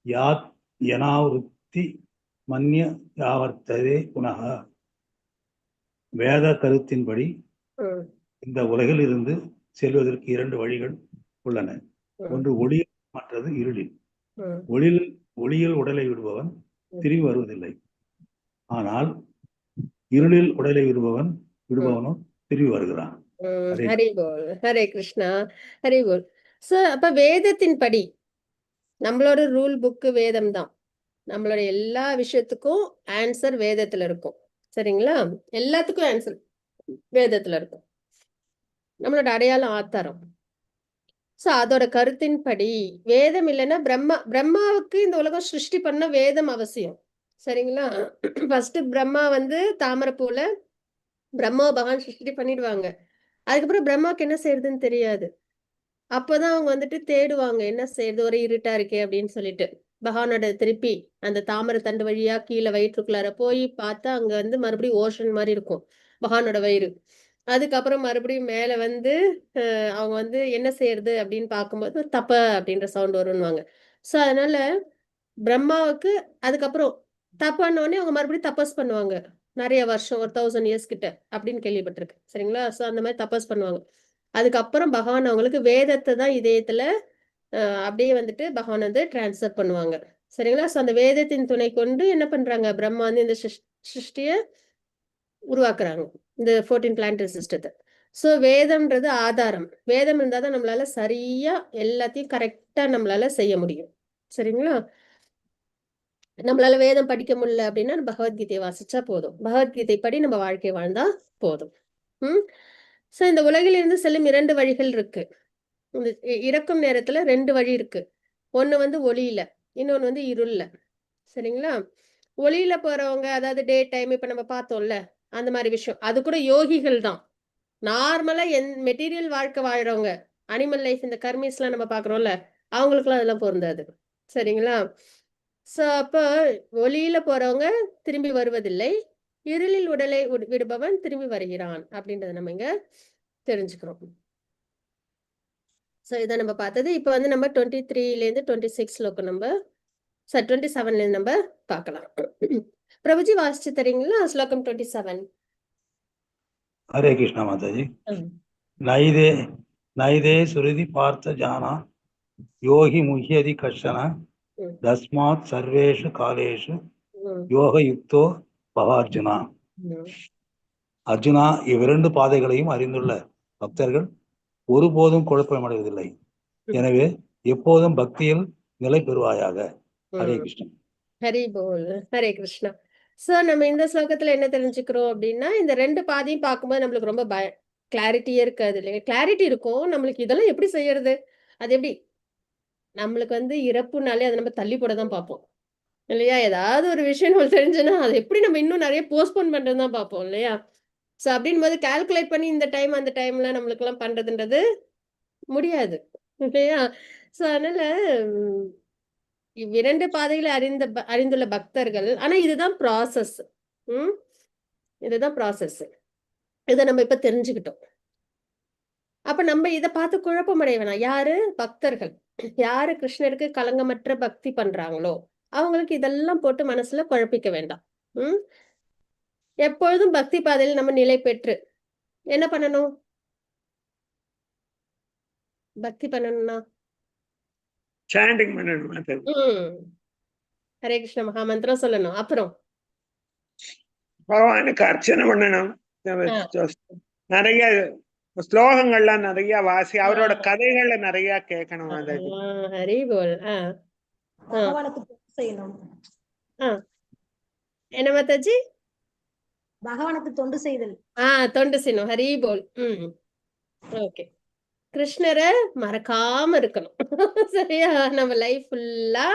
யாத் யனாவிருத்தி மன்ய யாவர்த்ததே புனः. வேத கருத்தின்படி இந்த உலகில் இருந்து செல்வதற்கு 2 வழிகள் உள்ளன. ஒன்று ஒளியில், மற்றது இருளில். ஒளியில் உடலை விடுபவன் திரும்பி வருவதில்லை. ஆனால் இருளில் உடலை விடுபவனும் திரும்பி வருகிறான். ஹரே கிருஷ்ணா. ஹரே போல். சோ அப்ப வேதத்தின் படி நம்மளோட ரூல் புக்கு வேதம் தான். நம்மளோட எல்லா விஷயத்துக்கும் ஆன்சர் வேதத்துல இருக்கும். சரிங்களா? எல்லாத்துக்கும் ஆன்சர் வேதத்துல இருக்கும். நம்மளோட அடையாளம் ஆத்தாரம். சோ அதோட கருத்தின்படி வேதம் இல்லைன்னா பிரம்மாவுக்கு இந்த உலகம் சிருஷ்டி பண்ண வேதம் அவசியம். சரிங்களா? ஃபர்ஸ்ட் பிரம்மா வந்து தாமரைப்பூல பிரம்மா பகவான் சிருஷ்டி பண்ணிடுவாங்க. அதுக்கப்புறம் பிரம்மாவுக்கு என்ன செய்யறதுன்னு தெரியாது. அப்பதான் அவங்க வந்துட்டு தேடுவாங்க, என்ன செய்யறது, ஒரே இருட்டா இருக்கே அப்படின்னு சொல்லிட்டு. பகவானோட திருப்பி அந்த தாமரை தண்டு வழியா கீழே வயிற்றுக்குள்ளார போய் பார்த்தா அங்க வந்து மறுபடியும் ஓஷன் மாதிரி இருக்கும் பகவானோட வயிறு. அதுக்கப்புறம் மறுபடியும் மேல வந்து அவங்க வந்து என்ன செய்யறது அப்படின்னு பார்க்கும்போது தப்ப அப்படின்ற சவுண்ட் வரும்னுவாங்க. சோ அதனால பிரம்மாவுக்கு அதுக்கப்புறம் தப்பானோடனே அவங்க மறுபடியும் தபஸ் பண்ணுவாங்க. நிறைய வருஷம், ஒரு 1000 இயர்ஸ் கிட்ட அப்படின்னு கேள்விப்பட்டிருக்கு. சரிங்களா? சோ அந்த மாதிரி தபஸ் பண்ணுவாங்க. அதுக்கப்புறம் பகவான் அவங்களுக்கு வேதத்தை தான் இதயத்துல அப்படியே வந்துட்டு பகவான் வந்து டிரான்ஸ்ஃபர் பண்ணுவாங்க. சரிங்களா? சோ அந்த வேதத்தின் துணை கொண்டு என்ன பண்றாங்க, பிரம்மா வந்து இந்த சிருஷ்டிய உருவாக்குறாங்க, இந்த 14 பிளானட்டரி சிஸ்டத்தை. சோ வேதம்ன்றது ஆதாரம். வேதம் இருந்தாதான் நம்மளால சரியா எல்லாத்தையும் கரெக்டா நம்மளால செய்ய முடியும். சரிங்களா? நம்மளால வேதம் படிக்க முடியல அப்படின்னா பகவத்கீதையை வாசிச்சா போதும். பகவத்கீதை படி நம்ம வாழ்க்கை வாழ்ந்தா போதும். சோ இந்த உலகிலிருந்து செல்லும் 2 வழிகள் இருக்கு. இந்த இறக்கும் நேரத்துல 2 வழி இருக்கு. ஒண்ணு வந்து ஒளியில, இன்னொன்னு வந்து இருள்ல. சரிங்களா? ஒளியில போறவங்க, அதாவது டே டைம் இப்ப நம்ம பார்த்தோம்ல, அந்த மாதிரி விஷயம். அது கூட யோகிகள் தான். நார்மலா மெட்டீரியல் வாழ்க்கை வாழ்றவங்க, அனிமல் லைஃப், இந்த கர்மீஸ்லாம் நம்ம பாக்குறோம்ல, அவங்களுக்குலாம் அதெல்லாம் பொருந்தாது. சரிங்களா? சோ அப்ப ஒளியில போறவங்க திரும்பி வருவதில்லை, இருளில் உடலை விடுபவன் திரும்பி வருகிறான் அப்படின்றத நம்ம இங்க தெரிஞ்சுக்கிறோம். சோ இதை நம்ம பார்த்தது. இப்ப வந்து நம்ம 23ல இருந்து 26 ஸ்லோகம் நம்ம 27ல இருந்து நம்ம பார்க்கலாம். பிரபுஜி வாசிச்சு தரீங்களா ஸ்லோகம் 27? ஹரே கிருஷ்ணா மாதாஜி. நைதே நைதே சுருதி பார்த்த ஜானா யோகி முஹ்யதி கஷன தஸ்மாத் சர்வேஷு காலேஷு யோக யுக்தோ பவார்ஜுனா. அர்ஜுனா, இவ்விரண்டு பாதைகளையும் அறிந்துள்ள பக்தர்கள் ஒருபோதும் குழப்பமடைவதில்லை. எனவே எப்போதும் பக்தியில் நிலை பெறுவாயாக. ஹரே கிருஷ்ணன். ஹரி போல். ஹரே கிருஷ்ணா. சோ நம்ம இந்த ஸ்லோகத்துல என்ன தெரிஞ்சுக்கிறோம் அப்படின்னா, இந்த 2 பாதையும் பார்க்கும்போது நம்மளுக்கு ரொம்ப கிளாரிட்டியே இருக்காது இல்லையா? கிளாரிட்டி இருக்கும், நம்மளுக்கு இதெல்லாம் எப்படி செய்யறது, அது எப்படி, நம்மளுக்கு வந்து இறப்புனாலே அதை நம்ம தள்ளி போட தான் பார்ப்போம் இல்லையா? ஏதாவது ஒரு விஷயம் நம்மளுக்கு தெரிஞ்சுன்னா அதை எப்படி நம்ம இன்னும் நிறைய போஸ்ட்போன் பண்றது தான் பார்ப்போம் இல்லையா? சோ அப்படின் போது கால்குலேட் பண்ணி இந்த டைம் அந்த டைம்ல நம்மளுக்கு எல்லாம் பண்றதுன்றது முடியாது இல்லையா? சோ அதனால இவ்விரண்டு பாதைகளை அறிந்துள்ள பக்தர்கள், ஆனா இதுதான் ப்ராசஸ். இதுதான் ப்ராசஸ். இதை நம்ம இப்ப தெரிஞ்சுக்கிட்டோம். அப்ப நம்ம இதை பார்த்து குழப்பம் அடைய வேணாம். யாரு? பக்தர்கள். யாரு கிருஷ்ணருக்கு களங்கமற்ற பக்தி பண்றாங்களோ அவங்களுக்கு இதெல்லாம் போட்டு மனசுல குழப்பிக்க வேண்டாம். எப்பொழுதும் பக்தி பாதையில் நம்ம நிலை பெற்று என்ன பண்ணணும்? பக்தி பண்ணணும்னா சாண்டிங் பண்ணணும். ஹரே கிருஷ்ண மகாமந்திரம் சொல்லணும். அப்புறம் பகவானுக்கு அர்ச்சனை பண்ணணும். நிறைய ஸ்லோகங்கள்லாம் நிறைய வாசி, அவரோட கதைகள்ல நிறைய கேட்கணும். ஹரி போல். பகவானுக்கு தொண்டு செய்யணும். என்ன மாதாஜி? பகவானுக்கு தொண்டு செய்தல். தொண்டு செய்யணும். ஹரி போல். ஓகே. கிருஷ்ணரை மறக்காம இருக்கணும். சரியா? நம்ம லைஃப் ஃபுல்லா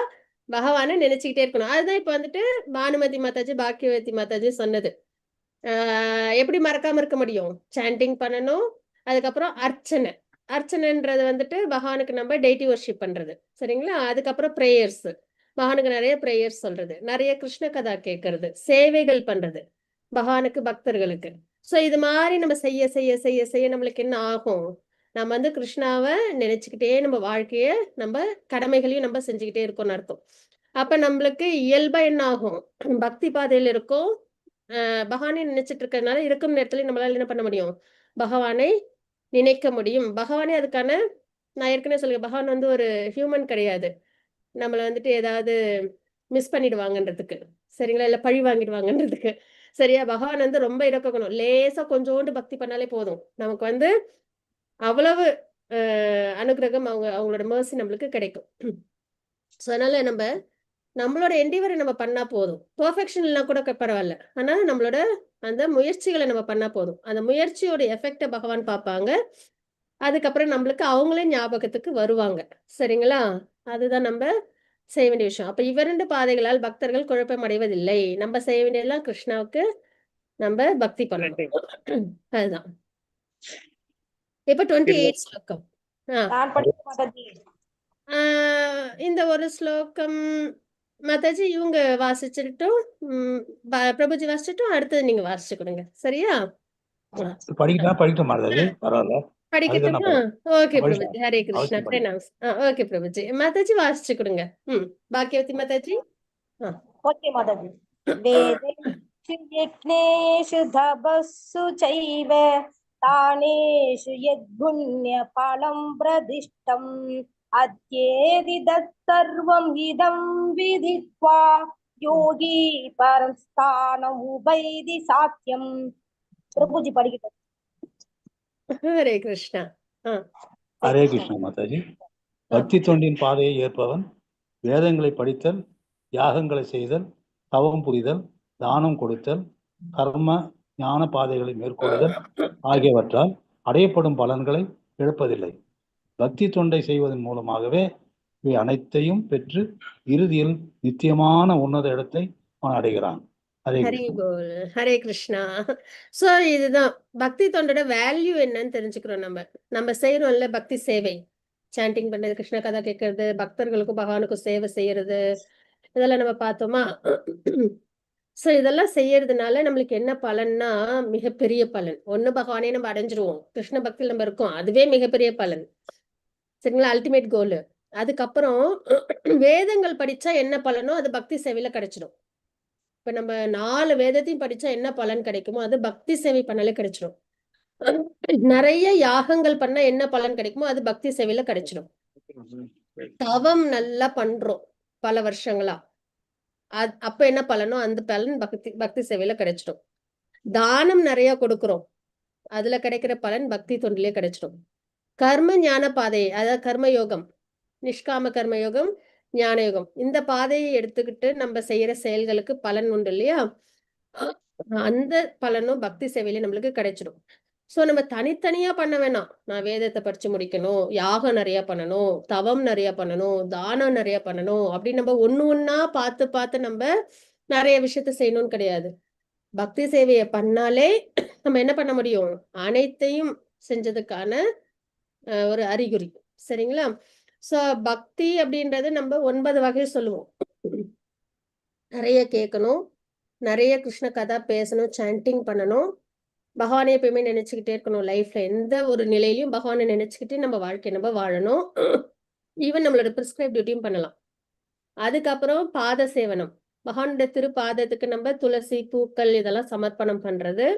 பகவானை நினைச்சுக்கிட்டே இருக்கணும். அதுதான் இப்ப வந்துட்டு பானுமதி மாதாஜி, பாக்கியவதி மாதாஜி சொன்னது. எப்படி மறக்காம இருக்க முடியும்? சாண்டிங் பண்ணணும். அதுக்கப்புறம் அர்ச்சனை. அர்ச்சனைன்றது வந்துட்டு பகவானுக்கு நம்ம டெய்டி வர்ஷிப் பண்றது. சரிங்களா? அதுக்கப்புறம் பிரேயர்ஸ், பகவானுக்கு நிறைய பிரேயர்ஸ் சொல்றது, நிறைய கிருஷ்ண கதா கேட்கறது, சேவைகள் பண்றது பகவானுக்கு, பக்தர்களுக்கு. சோ இது மாதிரி நம்ம செய்ய செய்ய செய்ய செய்ய நம்மளுக்கு என்ன ஆகும்? நம்ம வந்து கிருஷ்ணாவை நினைச்சுக்கிட்டே நம்ம வாழ்க்கைய, நம்ம கடமைகளையும் நம்ம செஞ்சுக்கிட்டே இருக்கோம்னு அர்த்தம். அப்ப நம்மளுக்கு இயல்பா என்ன ஆகும்? பக்தி பாதையில இருக்கும், பகவானை நினைச்சிட்டு இருக்கிறதுனால இருக்கும் நேரத்துல நம்மளால என்ன பண்ண முடியும்? பகவானை நினைக்க முடியும். பகவானே அதுக்கான, நான் ஏற்கனவே சொல்லுங்க, பகவான் வந்து ஒரு ஹியூமன் கிடையாது. நம்மள வந்துட்டு ஏதாவது மிஸ் பண்ணிடுவாங்கன்றதுக்கு, சரிங்களா, இல்ல பழி வாங்கிடுவாங்கன்றதுக்கு. சரியா? பகவான் வந்து ரொம்ப இறக்கணும். லேசா கொஞ்சோண்டு பக்தி பண்ணாலே போதும், நமக்கு வந்து அவ்வளவு அனுகிரகம், அவங்களோட மர்சி நம்மளுக்கு கிடைக்கும். ஸோ அதனால நம்மளோட என்டிவரை நம்ம பண்ணா போதும். பெர்ஃபெக்ஷன் இல்லைனா கூட பரவாயில்ல, ஆனா நம்மளோட அந்த முயற்சிகளை நம்ம பண்ணா போதும். அந்த முயற்சியோட எஃபெக்டை பகவான் பார்ப்பாங்க. அதுக்கப்புறம் நம்மளுக்கு அவங்களே ஞாபகத்துக்கு வருவாங்க. சரிங்களா? அதுதான் நம்ம செய்ய வேண்டிய விஷயம். அப்ப இவ்விரண்டு பாதைகளால் பக்தர்கள் குழப்பம் அடைவதில்லை. நம்ம செய்ய வேண்டியதெல்லாம் கிருஷ்ணாவுக்கு நம்ம பக்தி பண்ணணும். அதுதான். இப்ப 28 ஸ்லோகம். இந்த ஒரு ஸ்லோகம் மாதாஜி இவங்க வாசிச்சுட்டும், பிரபுஜி வாசிச்சுட்டும், அடுத்தது நீங்க வாசிச்சு கொடுங்க. சரியா? படிக்கட்டும் மாதாஜி, பரவாயில்ல. படிக்கட்டுமா? ஓகே பிரபுஜி. ஹரே கிருஷ்ணா. ஓகே பிரபுஜி. மாதாஜி வாசிச்சு கொடுங்க. பாக்கியவதி மாதாஜி. ஓகே மாதாஜி. வேதேஷு யக்ஞேஷு தபஸ்ஸு சைவ தானேஷு யத்புண்ய பலம் பிரதிஷ்டம் அத்யேதி தத்தர்வம் இதம் விதித்வா யோகி பரஸ்தானம் உபைதி சாத்யம். பிரபுஜி படிக்கட்டும். ஹரே கிருஷ்ணா. ஹரே கிருஷ்ணா மாதாஜி. பக்தி தொண்டின் பாதையை ஏற்பவன் வேதங்களை படித்தல், யாகங்களை செய்தல், தவம் புரிதல், தானம் கொடுத்தல், கர்ம ஞான பாதைகளை மேற்கொள்ளுதல் ஆகியவற்றால் அடையப்படும் பலன்களை இழப்பதில்லை. பக்தி தொண்டை செய்வதன் மூலமாகவே இவை அனைத்தையும் பெற்று இறுதியில் நித்தியமான உன்னத இடத்தை அவன் அடைகிறான். ஹரே ஹரி கிருஷ்ணா. போல் ஹரே கிருஷ்ணா. சோ இதுதான் பக்தி தொண்டோட வேல்யூ என்னன்னு தெரிஞ்சுக்கிறோம். நம்ம செய்யறோம்ல பக்தி சேவை, சாண்டிங் பண்றது, கிருஷ்ண கதா கேட்கறது, பக்தர்களுக்கும் பகவானுக்கும் சேவை செய்யறது, இதெல்லாம் நம்ம பார்த்தோமா. சோ இதெல்லாம் செய்யறதுனால நம்மளுக்கு என்ன பலன்னா, மிகப்பெரிய பலன். ஒண்ணு பகவானே நம்ம அடைஞ்சிருவோம், கிருஷ்ண பக்தியில் நம்ம இருக்கோம், அதுவே மிகப்பெரிய பலன். சரிங்களா, அல்டிமேட் கோல். அதுக்கப்புறம் வேதங்கள் படிச்சா என்ன பலனோ அது பக்தி சேவையில கிடைச்சிடும். இப்ப நம்ம 4 வேதத்தையும் படிச்சா என்ன பலன் கிடைக்குமோ அது பக்தி சேவை பண்ணாலே கிடைச்சிடும். நிறைய யாகங்கள் பண்ணா என்ன பலன் கிடைக்குமோ அது பக்தி சேவையில கிடைச்சிடும். தவம் நல்லா பண்றோம் பல வருஷங்களா, அப்ப என்ன பலனோ அந்த பலன் பக்தி சேவையில கிடைச்சிடும். தானம் நிறைய கொடுக்கிறோம், அதுல கிடைக்கிற பலன் பக்தி தொண்டிலே கிடைச்சிடும். கர்ம ஞான பாதை, அதாவது கர்ம யோகம், நிஷ்காம கர்ம யோகம், ஞான யோகம், இந்த பாதையை எடுத்துக்கிட்டு நம்ம செய்யற செயல்களுக்கு பலன் உண்டு இல்லையா, அந்த பலனும் பக்தி சேவையில நம்மளுக்கு கிடைச்சிடும். சோ நம்ம தனித்தனியா பண்ண வேணாம். நான் வேதத்தை படிச்சு முடிக்கணும், யாகம் நிறைய பண்ணணும், தவம் நிறைய பண்ணணும், தானம் நிறைய பண்ணணும் அப்படின்னு நம்ம ஒண்ணா பார்த்து நம்ம நிறைய விஷயத்த செய்யணும்னு கிடையாது. பக்தி சேவையை பண்ணாலே நம்ம என்ன பண்ண முடியும், அனைத்தையும் செஞ்சதுக்கான ஒரு அறிகுறி. சரிங்களா. சோ பக்தி அப்படின்றது நம்ம 9 வகை சொல்லுவோம். நிறைய கேட்கணும், நிறைய கிருஷ்ண கதா பேசணும், சாண்டிங் பண்ணணும், பகவானை எப்பயுமே நினைச்சுக்கிட்டே இருக்கணும். லைஃப்ல எந்த ஒரு நிலையிலையும் பகவானை நினைச்சுக்கிட்டு நம்ம வாழ்க்கையை நம்ம வாழணும். ஈவன் நம்மளோட பிரிஸ்கிரைப் டியூட்டியும் பண்ணலாம். அதுக்கப்புறம் பாத சேவனம், பகவானோட திருப்பாதத்துக்கு நம்ம துளசி பூக்கள் இதெல்லாம் சமர்ப்பணம் பண்றது,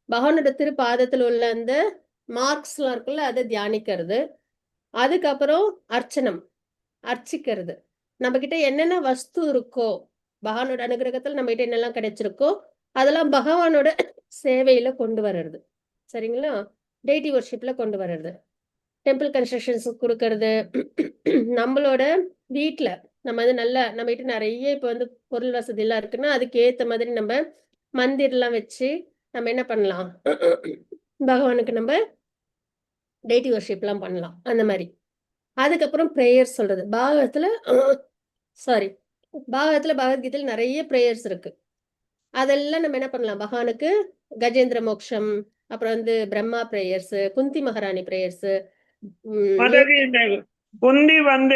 பகவானோட திருப்பாதத்துல உள்ள அந்த மார்க்ஸ் எல்லாம் இருக்குல்ல அதை தியானிக்கிறது. அதுக்கப்புறம் அர்ச்சனம், அர்ச்சிக்கிறது. நம்ம கிட்ட என்னென்ன வஸ்து இருக்கோ, பகவானோட அனுகிரகத்துல நம்ம கிட்ட என்னெல்லாம் கிடைச்சிருக்கோ அதெல்லாம் பகவானோட சேவையில கொண்டு வர்றது. சரிங்களா, டெய்டி வர்ஷிப்ல கொண்டு வர்றது, டெம்பிள் கன்ஸ்ட்ரக்ஷன்ஸ் கொடுக்கறது. நம்மளோட வீட்டுல நம்ம நம்ம கிட்ட நிறைய இப்ப பொருள் வசதி எல்லாம் இருக்குன்னா அதுக்கு ஏத்த மாதிரி நம்ம மந்திர்லாம் வச்சு நம்ம என்ன பண்ணலாம், பகவானுக்கு நம்ம டெய்டி வர்ஷிப் எல்லாம் பண்ணலாம் அந்த மாதிரி. அதுக்கப்புறம் பிரேயர் சொல்றது, பாகவத்துல பகவத்கீதையில் நிறைய பிரேயர்ஸ் இருக்கு. அதெல்லாம் நம்ம என்ன பண்ணலாம், பகவானுக்கு கஜேந்திர மோக்ஷம், அப்புறம் பிரம்மா பிரேயர்ஸ், குந்தி மகாராணி பிரேயர்ஸ். குந்தி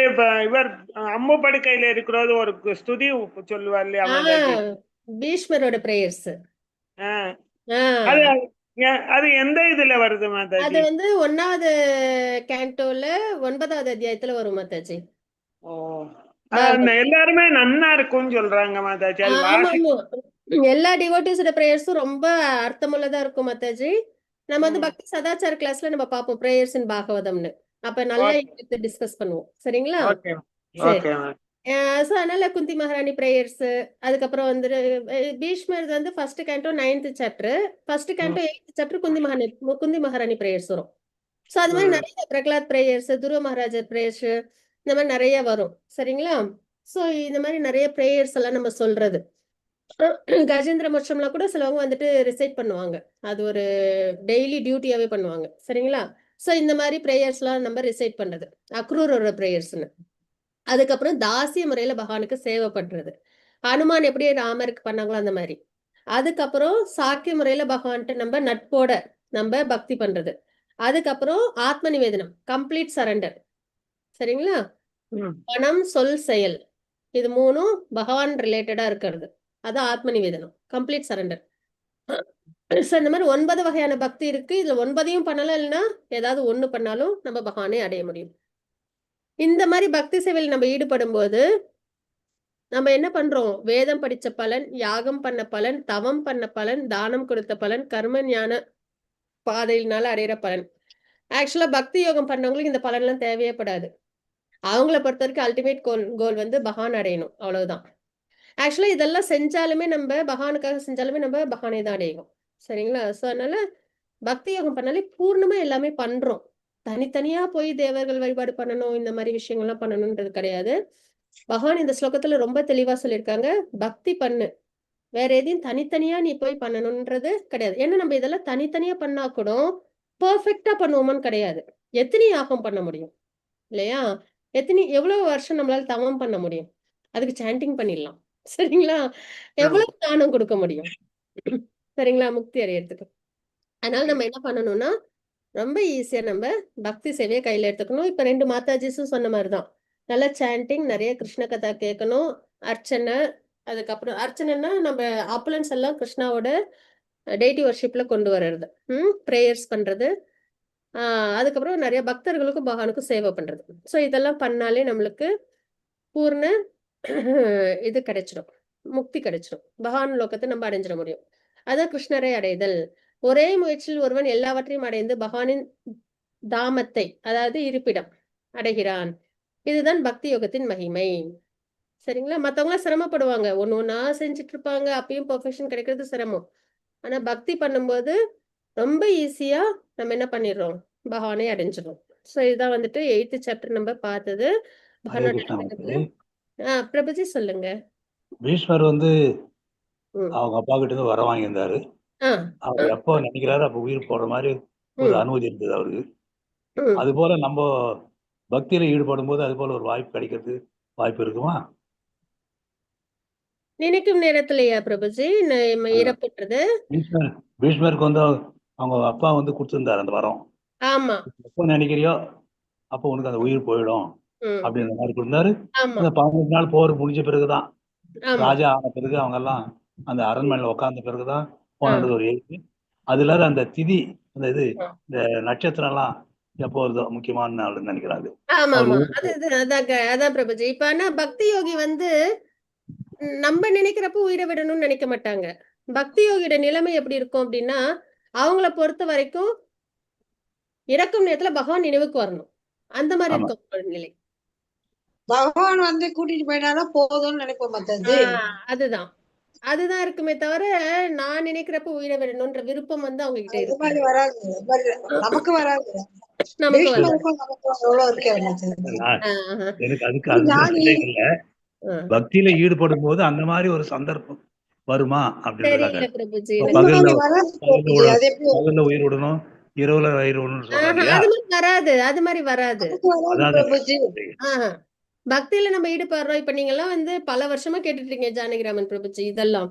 இப்ப இவர் அம்மு படுக்கையில இருக்கிறது ஒரு ஸ்துதி சொல்லுவார் இல்லையா, பீஷ்மரோட பிரேயர்ஸ். அது எந்த இதுல வருது மாதாஜி? அது 1வது கேண்டோல 9வது அத்தியாயத்துல வரும் மாதாஜி. எல்லாருமே நன்னா இருக்கும்னு சொல்றாங்க மாதாஜி. எல்லா டிவோட்டிஸோட பிரேயர்ஸும் ரொம்ப அர்த்தமுள்ளதா இருக்கும் மாதாஜி. நம்ம பக்தி சதாச்சார கிளாஸ்ல நம்ம பார்ப்போம் பிரேயர்ஸ் இன் பாகவதம்னு, அப்ப நல்லா டிஸ்கஸ் பண்ணுவோம். சரிங்களா. சரி. சோ அதனால குந்தி மகாராணி பிரேயர்ஸ், அதுக்கப்புறம் பீஷ்மர் first canto 9th chapter, first canto 8th chapter Kunti மகாராணி பிரேயர்ஸ் வரும். சோ அது மாதிரி நிறைய பிரகலாத் பிரேயர்ஸ், துருவ மகாராஜர் பிரேயர்ஸ், இந்த மாதிரி நிறைய வரும். சரிங்களா. சோ இந்த மாதிரி நிறைய பிரேயர்ஸ் எல்லாம் நம்ம சொல்றது. கஜேந்திர மோட்சம்லாம் கூட சிலவங்க ரிசைட் பண்ணுவாங்க, அது ஒரு டெய்லி டியூட்டியாவே பண்ணுவாங்க. சரிங்களா. சோ இந்த மாதிரி பிரேயர்ஸ் எல்லாம் நம்ம ரிசைட் பண்றது, அக்ரூரோட பிரேயர்ஸ்னு. அதுக்கப்புறம் தாசிய முறையில பகவானுக்கு சேவை பண்றது, ஹனுமான் எப்படி ராமருக்கு பண்ணாங்களோ அந்த மாதிரி. அதுக்கப்புறம் சாக்கிய முறையில பகவான்கிட்ட நம்ம நட்போட நம்ம பக்தி பண்றது. அதுக்கப்புறம் ஆத்ம நிவேதனம், கம்ப்ளீட் சரண்டர். சரிங்களா. பணம், சொல், செயல், இது 3ம் பகவான் ரிலேட்டடா இருக்கிறது, அது ஆத்ம நிவேதனம், கம்ப்ளீட் சரண்டர். இந்த மாதிரி 9 வகையான பக்தி இருக்கு. இதுல 9ஐயும் பண்ணலாம், இல்லைன்னா ஏதாவது ஒண்ணு பண்ணாலும் நம்ம பகவானை அடைய முடியும். இந்த மாதிரி பக்தி சேவையில் நம்ம ஈடுபடும் போது நம்ம என்ன பண்றோம், வேதம் படிச்ச பலன், யாகம் பண்ண பலன், தவம் பண்ண பலன், தானம் கொடுத்த பலன், கர்ம ஞான பாதையினால அடையிற பலன். ஆக்சுவலா பக்தி யோகம் பண்ணவங்களுக்கு இந்த பலன் எல்லாம் தேவையப்படாது. அவங்கள பொறுத்த வரைக்கும் அல்டிமேட் கோல் பகவான் அடையணும், அவ்வளவுதான். ஆக்சுவலா இதெல்லாம் செஞ்சாலுமே நம்ம பகவானுக்காக செஞ்சாலுமே நம்ம பகவானை தான் அடையும். சரிங்களா. சோ அதனால பக்தி யோகம் பண்ணாலே பூர்ணமா எல்லாமே பண்றோம். தனித்தனியா போய் தேவர்கள் வழிபாடு பண்ணணும், இந்த மாதிரி விஷயங்கள்லாம் பண்ணணும்ன்றது கிடையாது. பகவான் இந்த ஸ்லோகத்துல ரொம்ப தெளிவா சொல்லியிருக்காங்க, பக்தி பண்ணு, வேற எதையும் தனித்தனியா நீ போய் பண்ணணும்ன்றது கிடையாது. ஏன்னா நம்ம இதெல்லாம் தனித்தனியா பண்ணா கூட பெர்ஃபெக்டா பண்ணுவோமான்னு கிடையாது. எத்தனை யாகம் பண்ண முடியும் இல்லையா? எவ்வளவு வருஷம் நம்மளால தவம் பண்ண முடியும்? அதுக்கு சாண்டிங் பண்ணிடலாம். சரிங்களா? எவ்வளவு தானம் கொடுக்க முடியும்? சரிங்களா? முக்தி அடையறதுக்கு. அதனால நம்ம என்ன பண்ணணும்னா, ரொம்ப ஈஸியா நம்ம பக்தி சேவையை கையில எடுத்துக்கணும். இப்ப 2 மாதாஜிஸும் சொன்ன மாதிரிதான். நல்ல சாண்டிங், நிறைய கிருஷ்ண கதா கேட்கணும், அர்ச்சனை. அதுக்கப்புறம் அர்ச்சனைன்னா நம்ம ஆப்புலன்ஸ் எல்லாம் கிருஷ்ணாவோட டெய்டி வர்ஷிப்ல கொண்டு வர்றது, ப்ரேயர்ஸ் பண்றது. அதுக்கப்புறம் நிறைய பக்தர்களுக்கும் பகவானுக்கும் சேவை பண்றது. ஸோ இதெல்லாம் பண்ணாலே நம்மளுக்கு பூர்ண இது கிடைச்சிடும், முக்தி கிடைச்சிடும். பகவான் லோகத்தை நம்ம அடைஞ்சிட முடியும். அதான் கிருஷ்ணரை அடைதல். ஒரே முயற்சியில் ஒருவன் எல்லாவற்றையும் அடைந்து பகவானின் தாமத்தை, அதாவது இருப்பிடம் அடைகிறான். இதுதான் பக்தி யோகத்தின் மகிமை. சரிங்களா? மத்தவங்களாம் சிரமப்படுவாங்க, ஒண்ணு ஒண்ணா செஞ்சுட்டு இருப்பாங்க, அப்பயும் பெர்ஃபெக்ஷன் கிடைக்கிறது சிரமம். ஆனா பக்தி பண்ணும்போது ரொம்ப ஈஸியா நம்ம என்ன பண்ணிடுறோம், பகவானை அடைஞ்சிடும். ஸோ இதுதான் வந்துட்டு 8th சாப்டர் நம்ம பார்த்தது. ஹரே பகவானோட கிருஷ்ணா அனுகிரகத்துல. மாதாஜி. பிரபுஜி சொல்லுங்க. பீஷ்மர் வந்து ம். அவங்க அப்பா கிட்ட இருந்து வர வாங்கியிருந்தாரு. ஆ, அவர் எப்போ நினைக்கிறாரு அப்போ உயிர் போடுற மாதிரி ஒரு ம், அனுமதி இருந்தது அவருக்கு. ம். அது போல நம்ம பக்தியில ஈடுபடும் போது அது போல ஒரு வாய்ப்பு கிடைக்கிறது வாய்ப்பு இருக்குமா? நினைக்கும் நேரத்திலேயா பிரபுஜி இறப்புற்றது? பீஷ்மருக்கு வந்து அவங்க அப்பா வந்து கொடுத்திருந்தாரு அந்த வரம். ஆமா. எப்போ நினைக்கிறியோ அப்போ உனக்கு அந்த உயிர் போயிடும் ம். அப்படின்ற மாதிரி கொடுத்தாரு. ஆமா, அந்த 15 நாள் போர் முடிஞ்ச பிறகுதான், ஆமா. ராஜா ஆன பிறகு அவங்க எல்லாம் அந்த அரண்மனையில உட்கார்ந்த பிறகுதான் ஆ, போனது ஒரு எழுத்து. அதுல அந்த திதி, அந்த இது, ஆ. இந்த நட்சத்திரம் எல்லாம் எப்போ வருதோ முக்கியமான நாள்னு நினைக்கிறாங்க. ஆமா, அவர் ஆமா. ஊருக்கு அதான் பிரபுஜி. இப்ப ஆனா பக்தி யோகி வந்து நம்ம நினைக்கிறப்ப உயிரை விடணும்னு நினைக்க மாட்டாங்க. பக்தி யோகியோட நிலைமை எப்படி இருக்கும் அப்படின்னா, அவங்கள பொறுத்த வரைக்கும் இறக்கும் நேரத்துல பகவான் நினைவுக்கு வரணும். அந்த மாதிரி ஆமா. இருக்கும் அவங்களோட நிலை. பகவான் வந்து கூட்டிட்டு போயிட்டாலும் போதும்னு நினைப்போம் மாதாஜி. அதுதான் அதுதான் இருக்குமே தவிர, நான் நினைக்கிறப்ப உயிரை விடணும்ன்ற விருப்பம் வந்து அவங்க கிட்ட அது இருக்கு. மாதிரி வராது. நமக்கு வராது. நமக்கு வராது. பீஷ்மருக்கும் நமக்கும் எவ்வளவு இருக்கே மாதாஜி. நான் ஆஹ், எனக்கு அதுக்கு அதுதான் ஞானி. சந்தேகம் இல்ல. ஆஹ். பக்தியில ஈடுபடும் போது அந்த மாதிரி ஒரு சந்தர்ப்பம் வருமா அப்படின்றதுக்காக. தெரியல பிரபுஜி. இப்ப இந்த பகல்ல மாதிரி வராது பிரபுஜி. அது எப்படி பகல்ல உயிர் விடணும், இரவுல உயிர் விடணும்னு சொல்றாங்க இல்லையா? அது மாதிரி வராது, அது மாதிரி வராது. நமக்கு வராது அதான் பிரபுஜி. ஆஹ் பக்தியில நம்ம ஈடுபடுறோம். இப்ப நீங்க எல்லாம் வந்து பல வருஷமா கேட்டுட்டு இருக்கீங்க ஜானகிராமன் பிரபுஜி இதெல்லாம்.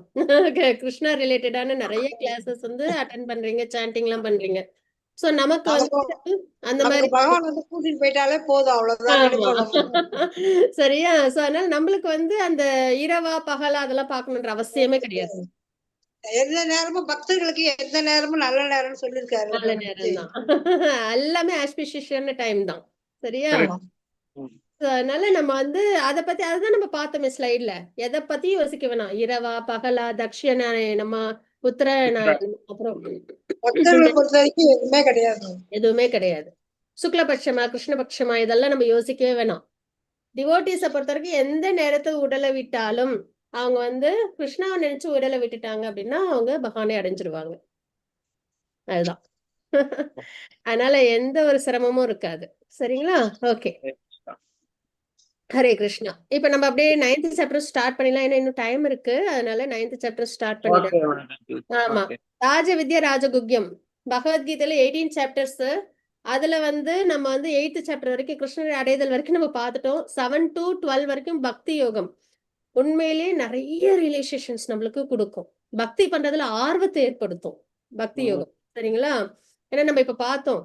கிருஷ்ணா ரிலேட்டடான நிறைய கிளாஸஸ் வந்து அட்டென்ட் பண்றீங்க, சாண்டிங் எல்லாம் பண்றீங்க. சோ நமக்கு வந்து அந்த நமக்கு மாதிரி பகவான் வந்து கூட்டிட்டு போயிட்டாலே போதும், அவ்வளவுதான் ஆமா. நினைப்போம் நம்ம. சரியா? சோ அதனால நம்மளுக்கு வந்து அந்த இரவா பகலா அதெல்லாம் பார்க்கணுன்ற அவசியமே கிடையாது. எந்த நேரமும் பக்தர்களுக்கு எந்த நேரமும் நல்ல நேரம்னு சொல்லியிருக்காரு நல்ல பிரபுஜி. நேரம் தான். எல்லாமே ஆஸ்பிஷியஸான டைம் தான். சரியா? ஆமா. So, அதனால நம்ம வந்து அத பத்தி அதுதான் நம்ம பார்த்தோமே ஸ்லைட்ல. எதை பத்தி யோசிக்க வேணாம். இரவா பகலா, தக்ஷிணாயனமா, உத்தராயணம், அப்புறம் பக்தர்களை பொறுத்த வரைக்கும் எதுவுமே கிடையாது. எதுவுமே கிடையாது. சுக்லபட்சமா கிருஷ்ணபட்சமா இதெல்லாம் நம்ம யோசிக்கவே வேணாம். டிவோட்டீஸை பொறுத்த வரைக்கும் எந்த நேரத்துல உடலை விட்டாலும் அவங்க வந்து கிருஷ்ணாவை நினைச்சு உடலை விட்டுட்டாங்க அப்படின்னா அவங்க பகவானை அடைஞ்சிருவாங்க. அதுதான். அதனால எந்த ஒரு சிரமமும் இருக்காது. சரிங்களா? ஓகே. ஹரே கிருஷ்ணா. இப்ப நம்ம அப்படியே 9th சாப்டர் ஸ்டார்ட் பண்ணிடலாம். ஏன்னா இன்னும் டைம் இருக்கு. அதனால 9th சாப்டர் ஸ்டார்ட் பண்ணிடலாம். ஆமா. ராஜ வித்யா ராஜகுக்யம் பகவத்கீதையில 18 சாப்டர்ஸ். அதுல வந்து நம்ம வந்து 8th சாப்டர் வரைக்கும் கிருஷ்ணரை அடைதல் வரைக்கும் நம்ம பார்த்துட்டோம். 7 to 12 வரைக்கும் பக்தி யோகம். உண்மையிலேயே நிறைய ரிலேஷன்ஸ் நம்மளுக்கு கொடுக்கும். பக்தி பண்றதுல ஆர்வத்தை ஏற்படுத்தும் பக்தி யோகம். சரிங்களா? ஏன்னா நம்ம இப்ப பார்த்தோம்,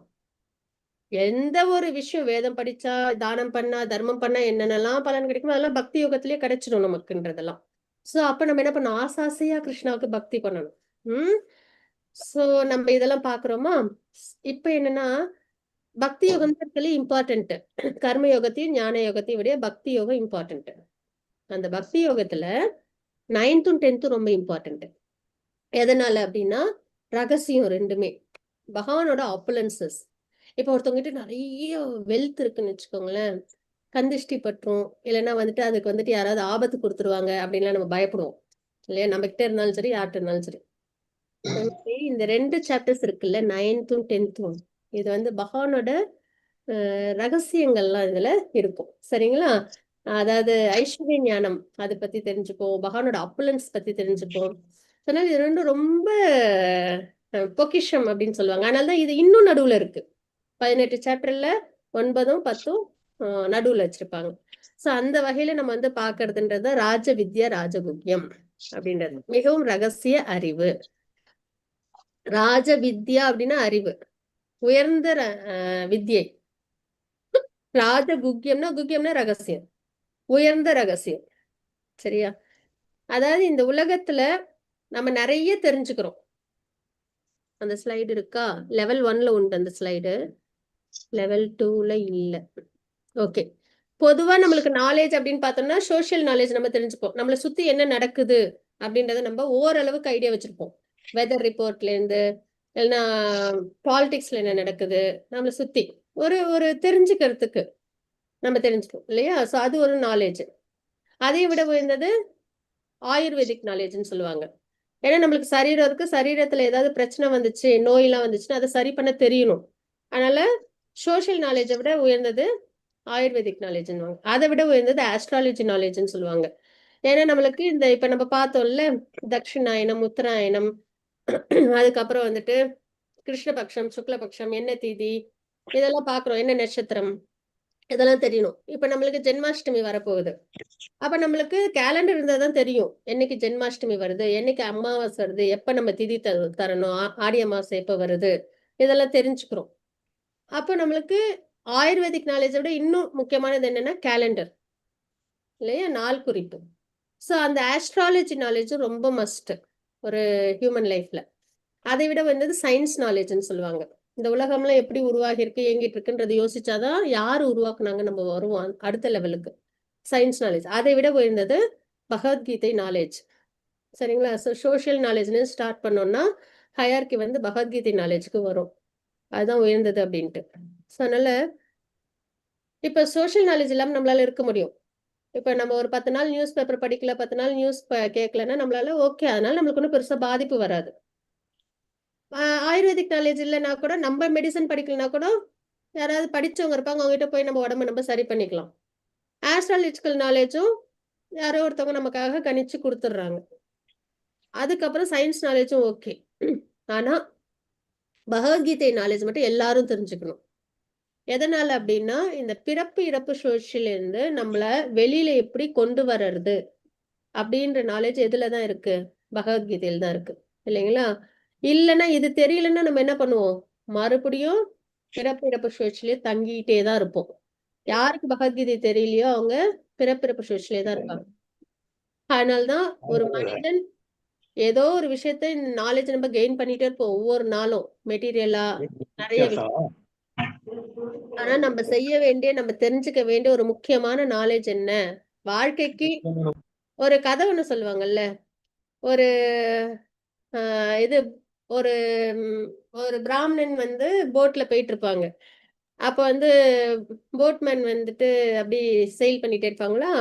எந்த ஒரு விஷயம் வேதம் படிச்சா, தானம் பண்ணா, தர்மம் பண்ணா என்னென்னலாம் பலன் கிடைக்குமோ அதெல்லாம் பக்தி யோகத்திலேயே கிடைச்சிடும் நமக்குன்றதெல்லாம். சோ அப்ப நம்ம என்ன பண்ணணும், ஆசாசையா கிருஷ்ணாவுக்கு பக்தி பண்ணணும். சோ நம்ம இதெல்லாம் பாக்குறோமா? இப்ப என்னன்னா, பக்தி யோகம் இம்பார்ட்டன்ட். கர்ம யோகத்தையும் ஞான யோகத்தையும் விட பக்தி யோகம் இம்பார்ட்டன்ட். அந்த பக்தி யோகத்துல 9th and 10th ரொம்ப இம்பார்ட்டன்ட். எதனால அப்படின்னா ரகசியம் ரெண்டுமே பகவானோட ஆப்புலன்சஸ். இப்ப ஒருத்தவங்கிட்ட நிறைய வெல்த் இருக்குன்னு வச்சுக்கோங்களேன், கந்திஷ்டி பற்றும், இல்லைன்னா வந்துட்டு அதுக்கு வந்துட்டு யாராவது ஆபத்து கொடுத்துருவாங்க அப்படின்லாம் நம்ம பயப்படுவோம் இல்லையா? நம்ம கிட்ட இருந்தாலும் சரி, யார்கிட்ட இருந்தாலும் சரி. இந்த 2 சாப்டர்ஸ் இருக்குல்ல, 9th and 10th, இது வந்து பகவானோட ரகசியங்கள்லாம் இதுல இருக்கும். சரிங்களா? அதாவது ஐஸ்வர்ய ஞானம் அதை பத்தி தெரிஞ்சுப்போம், பகவானோட அப்புலன்ஸ் பத்தி தெரிஞ்சுப்போம். அதனால இது ரெண்டும் ரொம்ப பொக்கிஷம் அப்படின்னு சொல்லுவாங்க. அதனாலதான் இது இன்னும் நடுவுல இருக்கு. 18 சாப்டர்ல 9ம் 10ம் நடுவுல வச்சிருப்பாங்க. சோ அந்த வகையில நம்ம வந்து பாக்குறதுன்றது ராஜ வித்யா ராஜகுக்கியம் அப்படின்றது மிகவும் ரகசிய அறிவு. ராஜ வித்யா அப்படின்னா அறிவு, உயர்ந்த வித்யை. குக்கியம்னா ரகசியம், உயர்ந்த ரகசியம். சரியா? அதாவது இந்த உலகத்துல நம்ம நிறைய தெரிஞ்சுக்கிறோம். அந்த ஸ்லைடு இருக்கா? லெவல் 1ல உண்டு அந்த ஸ்லைடு, லெவல் 2ல இல்ல. ஓகே. பொதுவா நம்மளுக்கு நாலேஜ் அப்படின்னு பார்த்தோம்னா சோஷியல் நாலேஜ் நம்ம தெரிஞ்சுப்போம். நம்மளை சுத்தி என்ன நடக்குது அப்படின்றத நம்ம ஓரளவுக்கு ஐடியா வச்சிருப்போம். வெதர் ரிப்போர்ட்ல இருந்து இல்லைன்னா பாலிடிக்ஸ்ல என்ன நடக்குது நம்மளை சுத்தி ஒரு தெரிஞ்சுக்கிறதுக்கு நம்ம தெரிஞ்சுக்கோம் இல்லையா? ஸோ அது ஒரு நாலேஜ். அதை விட உயர்ந்தது ஆயுர்வேதிக் நாலேஜ்னு சொல்லுவாங்க. ஏன்னா நம்மளுக்கு சரீரம் இருக்கு, சரீரத்துல ஏதாவது பிரச்சனை வந்துச்சு, நோயெல்லாம் வந்துச்சுன்னா அதை சரி பண்ண தெரியணும். அதனால சோஷியல் நாலேஜை விட உயர்ந்தது ஆயுர்வேதிக் நாலேஜ்னு, அதை விட உயர்ந்தது ஆஸ்ட்ராலஜி நாலேஜ்னு சொல்லுவாங்க. ஏன்னா நம்மளுக்கு இந்த இப்ப நம்ம பார்த்தோம்ல தட்சிணாயனம், உத்தராயணம், அதுக்கப்புறம் வந்துட்டு கிருஷ்ணபக்ஷம், சுக்லபக்ஷம், என்ன தீதி, இதெல்லாம் பாக்குறோம், என்ன நட்சத்திரம், இதெல்லாம் தெரியணும். இப்ப நம்மளுக்கு ஜென்மாஷ்டமி வரப்போகுது. அப்ப நம்மளுக்கு கேலண்டர் இருந்தா தான் தெரியும் என்னைக்கு ஜென்மாஷ்டமி வருது, என்னைக்கு அமாவாசை வருது, எப்ப நம்ம திதி தரணும், ஆடி அமாவாசை எப்ப வருது, இதெல்லாம் தெரிஞ்சுக்கிறோம். அப்ப நம்மளுக்கு ஆயுர்வேதிக் நாலேஜை விட இன்னும் முக்கியமானது என்னன்னா கேலண்டர் இல்லையா, நாள் குறிப்பு. ஸோ அந்த ஆஸ்ட்ராலஜி நாலேஜ் ரொம்ப மஸ்ட் ஒரு ஹியூமன் லைஃப்ல. அதை விட வந்தது சயின்ஸ் நாலேஜ்னு சொல்லுவாங்க. இந்த உலகம்லாம் எப்படி உருவாகி இருக்கு, இயங்கிட்டு இருக்குன்றது யோசிச்சாதான் யார் உருவாக்குனாங்க நம்ம வருவோம் அடுத்த லெவலுக்கு. Science knowledge. அதை விட உயர்ந்தது பகவத்கீதை நாலேஜ். சரிங்களா? ஸோ சோஷியல் நாலேஜ்னு ஸ்டார்ட் பண்ணோம்னா ஹையார்கி வந்து பகவத்கீதை நாலேஜுக்கு வரும். அதுதான் உயர்ந்தது அப்படின்ட்டு. ஸோ அதனால இப்ப சோஷியல் நாலேஜ் இல்லாம நம்மளால இருக்க முடியும். இப்ப நம்ம ஒரு 10 நாள் நியூஸ் பேப்பர் படிக்கல, 10 நாள் நியூஸ் கேட்கலன்னா நம்மளால ஓகே, அதனால நம்மளுக்கு ஒன்றும் பெருசா பாதிப்பு வராது. ஆயுர்வேதிக் நாலேஜ் இல்லைன்னா கூட நம்ம மெடிசன் படிக்கலனா கூட யாராவது படிச்சவங்க இருப்பாங்க, அவங்ககிட்ட போய் நம்ம உடம்ப நம்ம சரி பண்ணிக்கலாம். ஆஸ்ட்ராலஜிக்கல் நாலேஜும் யாரோ ஒருத்தவங்க நமக்காக கணிச்சு கொடுத்துட்றாங்க. அதுக்கப்புறம் சயின்ஸ் நாலேஜும் ஓகே. ஆனா பகவத்கீதை நாலேஜ் மட்டும் எல்லாரும் தெரிஞ்சுக்கணும். எதனால அப்படின்னா இந்த பிறப்பு இறப்பு சுழற்சியில இருந்து நம்மள வெளியில எப்படி கொண்டு வர்றது அப்படின்ற நாலேஜ் எதுலதான் இருக்கு? பகவத்கீதையில தான் இருக்கு இல்லைங்களா? இல்லைன்னா இது தெரியலன்னா நம்ம என்ன பண்ணுவோம்? மறுபடியும் பிறப்பு இறப்பு சுழற்சியிலே தங்கிட்டே தான் இருப்போம். யாருக்கு பகவத்கீதை தெரியலையோ அவங்க பிறப்பிறப்பு சுழற்சியிலே தான் இருப்பாங்க. அதனால்தான் ஒரு மனிதன் ஏதோ ஒரு விஷயத்த நாலேஜ் நம்ம கெயின் பண்ணிட்டே இருப்போம் ஒவ்வொரு நாளும், மெட்டீரியலா நிறைய விஷயம். ஆனா நம்ம செய்ய வேண்டிய, நம்ம தெரிஞ்சுக்க வேண்டிய ஒரு முக்கியமான நாலேஜ் என்ன? வாழ்க்கைக்கு ஒரு கதை ஒண்ணு சொல்லுவாங்கல்ல, ஒரு இது ஒரு ஒரு பிராமணன் வந்து போட்ல போயிட்டு இருப்பாங்க. அப்ப வந்து போட்மேன் வந்துட்டு அப்படி செயில் பண்ணிட்டே இருப்பாங்களா.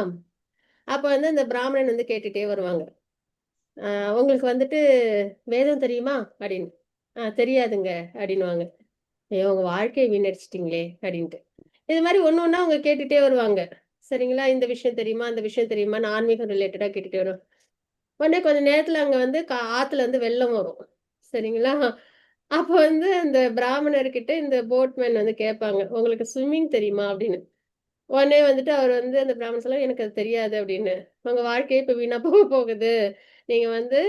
அப்ப வந்து அந்த பிராமணன் வந்து கேட்டுட்டே வருவாங்க, உங்களுக்கு வந்துட்டு வேதம் தெரியுமா அப்படின்னு. தெரியாதுங்க அப்படின்னுவாங்க. ஐயோ உங்க வாழ்க்கையை வீணடிச்சிட்டீங்களே அப்படின்ட்டு. இது மாதிரி ஒண்ணு அவங்க கேட்டுட்டே வருவாங்க. சரிங்களா? இந்த விஷயம் தெரியுமா, அந்த விஷயம் தெரியுமான்னு ஆன்மீகம் ரிலேட்டடா கேட்டுட்டே வரும். உடனே கொஞ்ச நேரத்துல அங்க வந்து ஆத்துல இருந்து வெள்ளம் வரும். சரிங்களா? அப்ப வந்து அந்த பிராமணர்கிட்ட இந்த போட்மேன் வந்து கேட்பாங்க, உங்களுக்கு ஸ்விம்மிங் தெரியுமா அப்படின்னு. உடனே வந்துட்டு அவர் வந்து அந்த பிராமணன் சொல்ல, எனக்கு அது தெரியாது அப்படின்னு. உங்க வாழ்க்கையே இப்ப வீணா போகுது, நீங்க வந்து